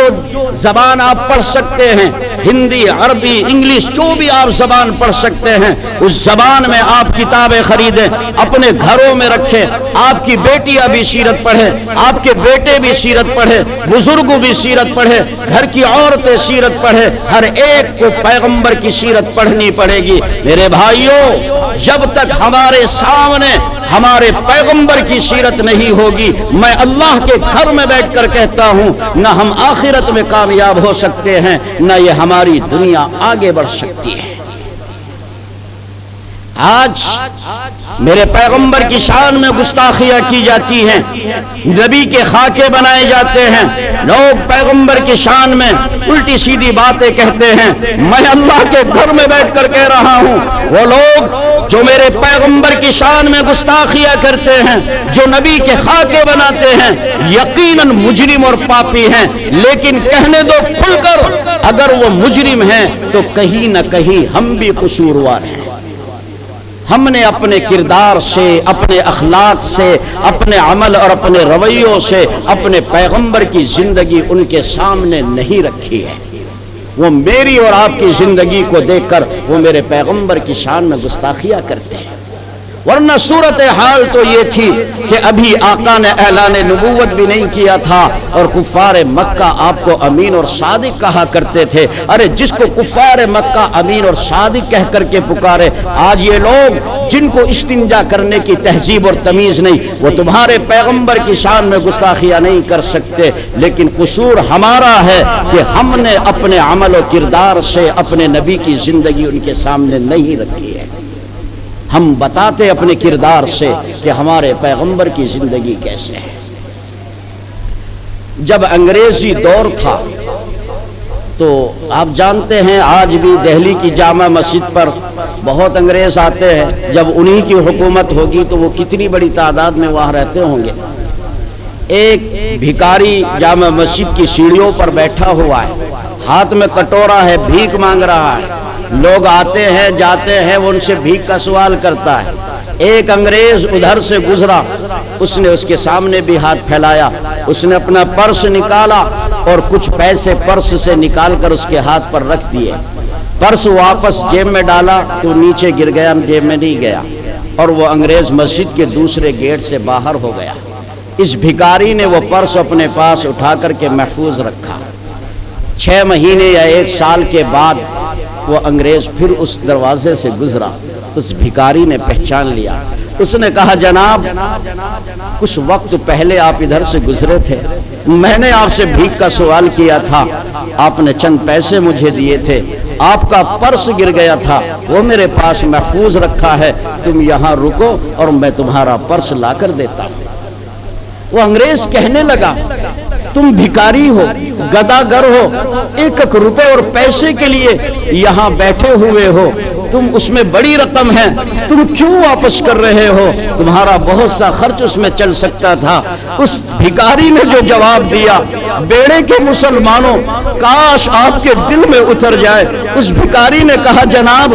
زبان آپ پڑھ سکتے ہیں، ہندی، عربی، انگلش، جو بھی آپ زبان پڑھ سکتے ہیں اس زبان میں آپ کتابیں خریدیں، اپنے گھروں میں رکھیں، آپ کی بیٹیاں بھی سیرت پڑھیں، آپ کے بیٹے بھی سیرت پڑھیں، بزرگ بھی سیرت پڑھیں، گھر کی عورتیں سیرت پڑھیں، ہر ایک کو پیغمبر کی سیرت پڑھنی پڑے گی۔ میرے بھائیوں، جب تک ہمارے سامنے ہمارے پیغمبر کی سیرت نہیں ہوگی، میں اللہ کے گھر میں بیٹھ کر کہتا ہوں نہ ہم آخرت میں کامیاب ہو سکتے ہیں، نہ یہ ہماری دنیا آگے بڑھ سکتی ہے۔ آج میرے پیغمبر کی شان میں گستاخیاں کی جاتی ہیں، نبی کے خاکے بنائے جاتے ہیں، لوگ پیغمبر کی شان میں الٹی سیدھی باتیں کہتے ہیں۔ میں اللہ کے گھر میں بیٹھ کر کہہ رہا ہوں وہ لوگ جو میرے پیغمبر کی شان میں گستاخیاں کرتے ہیں، جو نبی کے خاکے بناتے ہیں، یقیناً مجرم اور پاپی ہیں، لیکن کہنے دو کھل کر اگر وہ مجرم ہیں تو کہیں نہ کہیں ہم بھی قصوروار ہیں۔ ہم نے اپنے کردار سے، اپنے اخلاق سے، اپنے عمل اور اپنے رویوں سے اپنے پیغمبر کی زندگی ان کے سامنے نہیں رکھی ہے۔ وہ میری اور آپ کی زندگی کو دیکھ کر وہ میرے پیغمبر کی شان میں گستاخیاں کرتے ہیں، ورنہ صورتحال تو یہ تھی کہ ابھی آقا نے اعلان نبوت بھی نہیں کیا تھا اور کفار مکہ آپ کو امین اور صادق کہا کرتے تھے۔ ارے جس کو کفار مکہ امین اور صادق کہہ کر کے پکارے، آج یہ لوگ جن کو استنجا کرنے کی تہذیب اور تمیز نہیں، وہ تمہارے پیغمبر کی شان میں گستاخیاں نہیں کر سکتے، لیکن قصور ہمارا ہے کہ ہم نے اپنے عمل و کردار سے اپنے نبی کی زندگی ان کے سامنے نہیں رکھی ہے۔ ہم بتاتے اپنے کردار سے کہ ہمارے پیغمبر کی زندگی کیسے ہے۔ جب انگریزی دور تھا تو آپ جانتے ہیں آج بھی دہلی کی جامع مسجد پر بہت انگریز آتے ہیں، جب انہی کی حکومت ہوگی تو وہ کتنی بڑی تعداد میں وہاں رہتے ہوں گے۔ ایک بھکاری جامع مسجد کی سیڑھیوں پر بیٹھا ہوا ہے، ہاتھ میں کٹورا ہے، بھیک مانگ رہا ہے، لوگ آتے ہیں جاتے ہیں، وہ ان سے بھیک کا سوال کرتا ہے۔ ایک انگریز ادھر سے گزرا، اس نے اس کے سامنے بھی ہاتھ پھیلایا، اس نے اپنا پرس نکالا اور کچھ پیسے پرس سے نکال کر اس کے ہاتھ پر رکھ دیے۔ پرس واپس جیب میں ڈالا تو نیچے گر گیا، جیب میں نہیں گیا، اور وہ انگریز مسجد کے دوسرے گیٹ سے باہر ہو گیا۔ اس بھکاری نے وہ پرس اپنے پاس اٹھا کر کے محفوظ رکھا۔ 6 مہینے یا 1 سال کے بعد وہ انگریز پھر اس دروازے سے گزرا، اس بھکاری نے پہچان لیا۔ اس نے کہا جناب کچھ وقت پہلے آپ ادھر سے گزرے تھے، میں نے آپ سے بھیک کا سوال کیا تھا، آپ نے چند پیسے مجھے دیے تھے، آپ کا پرس گر گیا تھا، وہ میرے پاس محفوظ رکھا ہے، تم یہاں رکو اور میں تمہارا پرس لا کر دیتا ہوں۔ وہ انگریز کہنے لگا تم بھکاری ہو، گداگر ہو، 1 روپے اور پیسے کے لیے یہاں بیٹھے ہوئے ہو، تم اس میں بڑی رقم ہے، تم کیوں واپس کر رہے ہو؟ تمہارا بہت سا خرچ اس میں چل سکتا تھا۔ اس بھکاری نے جو جواب دیا، بیڑے کے مسلمانوں کاش آپ کے دل میں اتر جائے۔ اس بھکاری نے کہا جناب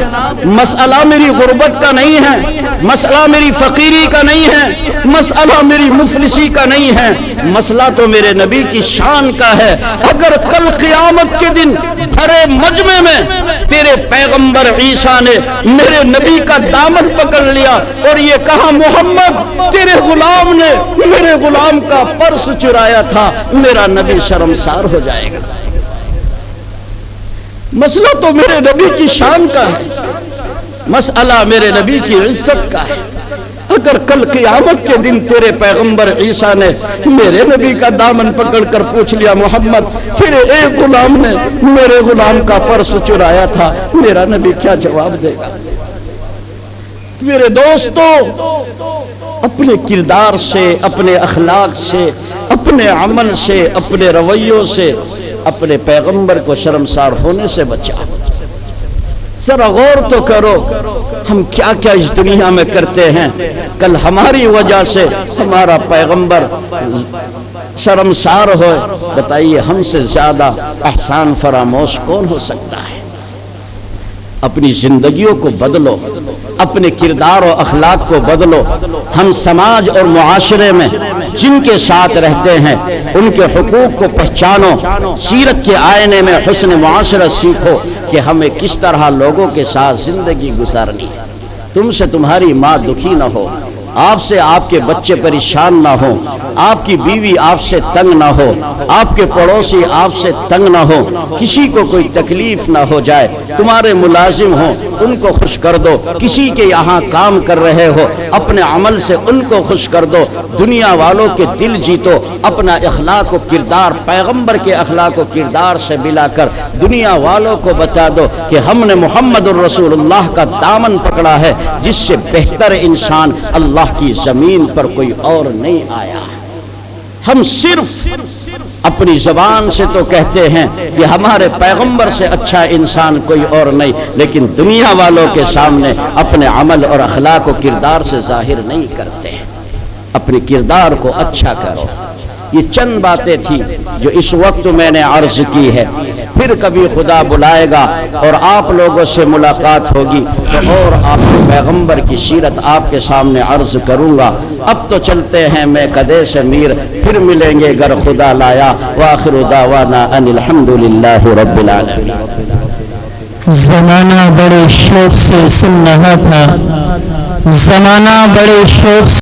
مسئلہ میری غربت کا نہیں ہے، مسئلہ میری فقیری کا نہیں ہے، مسئلہ میری مفلسی کا نہیں ہے، مسئلہ تو میرے نبی کی شان کا ہے۔ اگر کل قیامت کے دن بھرے مجمع میں تیرے پیغمبر عیسیٰ نے میرے نبی کا دامن پکڑ لیا اور یہ کہا محمد تیرے غلام نے میرے غلام کا پرس چرایا تھا، میرا نبی شرمسار ہو جائے گا۔ مسئلہ تو میرے نبی کی شان کا ہے، مسئلہ میرے نبی کی عزت کا ہے۔ اگر کل قیامت کے دن تیرے پیغمبر عیسیٰ نے میرے نبی کا دامن پکڑ کر پوچھ لیا محمد تیرے ایک غلام نے میرے غلام کا پرس چرایا تھا، میرا نبی کیا جواب دے گا؟ میرے دوستو، اپنے کردار سے، اپنے اخلاق سے، اپنے عمل سے، اپنے رویوں سے اپنے پیغمبر کو شرمسار ہونے سے بچا۔ ذرا غور تو کرو ہم کیا کیا اس دنیا میں کرتے ہیں، کل ہماری وجہ سے ہمارا پیغمبر شرمسار ہوئے، بتائیے ہم سے زیادہ احسان فراموش کون ہو سکتا ہے؟ اپنی زندگیوں کو بدلو، اپنے کردار و اخلاق کو بدلو۔ ہم سماج اور معاشرے میں جن کے ساتھ رہتے ہیں ان کے حقوق کو پہچانو، سیرت کے آئینے میں حسن معاشرت سیکھو کہ ہمیں کس طرح لوگوں کے ساتھ زندگی گزارنی ہے۔ تم سے تمہاری ماں دکھی نہ ہو، آپ سے آپ کے بچے پریشان نہ ہو، آپ کی بیوی آپ سے تنگ نہ ہو، آپ کے پڑوسی آپ سے تنگ نہ ہو، کسی کو کوئی تکلیف نہ ہو جائے۔ تمہارے ملازم ہوں ان کو خوش کر دو، کسی کے یہاں کام کر رہے ہو اپنے عمل سے ان کو خوش کر دو، دنیا والوں کے دل جیتو، اپنا اخلاق و کردار پیغمبر کے اخلاق و کردار سے ملا کر دنیا والوں کو بتا دو کہ ہم نے محمد الرسول اللہ کا دامن پکڑا ہے، جس سے بہتر انسان اللہ کی زمین پر کوئی اور نہیں آیا۔ ہم صرف اپنی زبان سے تو کہتے ہیں کہ ہمارے پیغمبر سے اچھا انسان کوئی اور نہیں، لیکن دنیا والوں کے سامنے اپنے عمل اور اخلاق و کردار سے ظاہر نہیں کرتے۔ اپنے کردار کو اچھا کرو۔ یہ چند باتیں تھیں جو اس وقت میں نے عرض کی ہے، پھر کبھی خدا بلائے گا اور آپ لوگوں سے ملاقات ہوگی تو اور آپ کے پیغمبر کی سیرت آپ کے سامنے عرض کروں گا۔ اب تو چلتے ہیں میں قدے سے میر، پھر ملیں گے گر خدا لایا۔ وآخر دعوانا ان الحمدللہ رب العالمین۔ زمانہ بڑے شوق سے سن رہا تھا، زمانہ بڑے شوق سے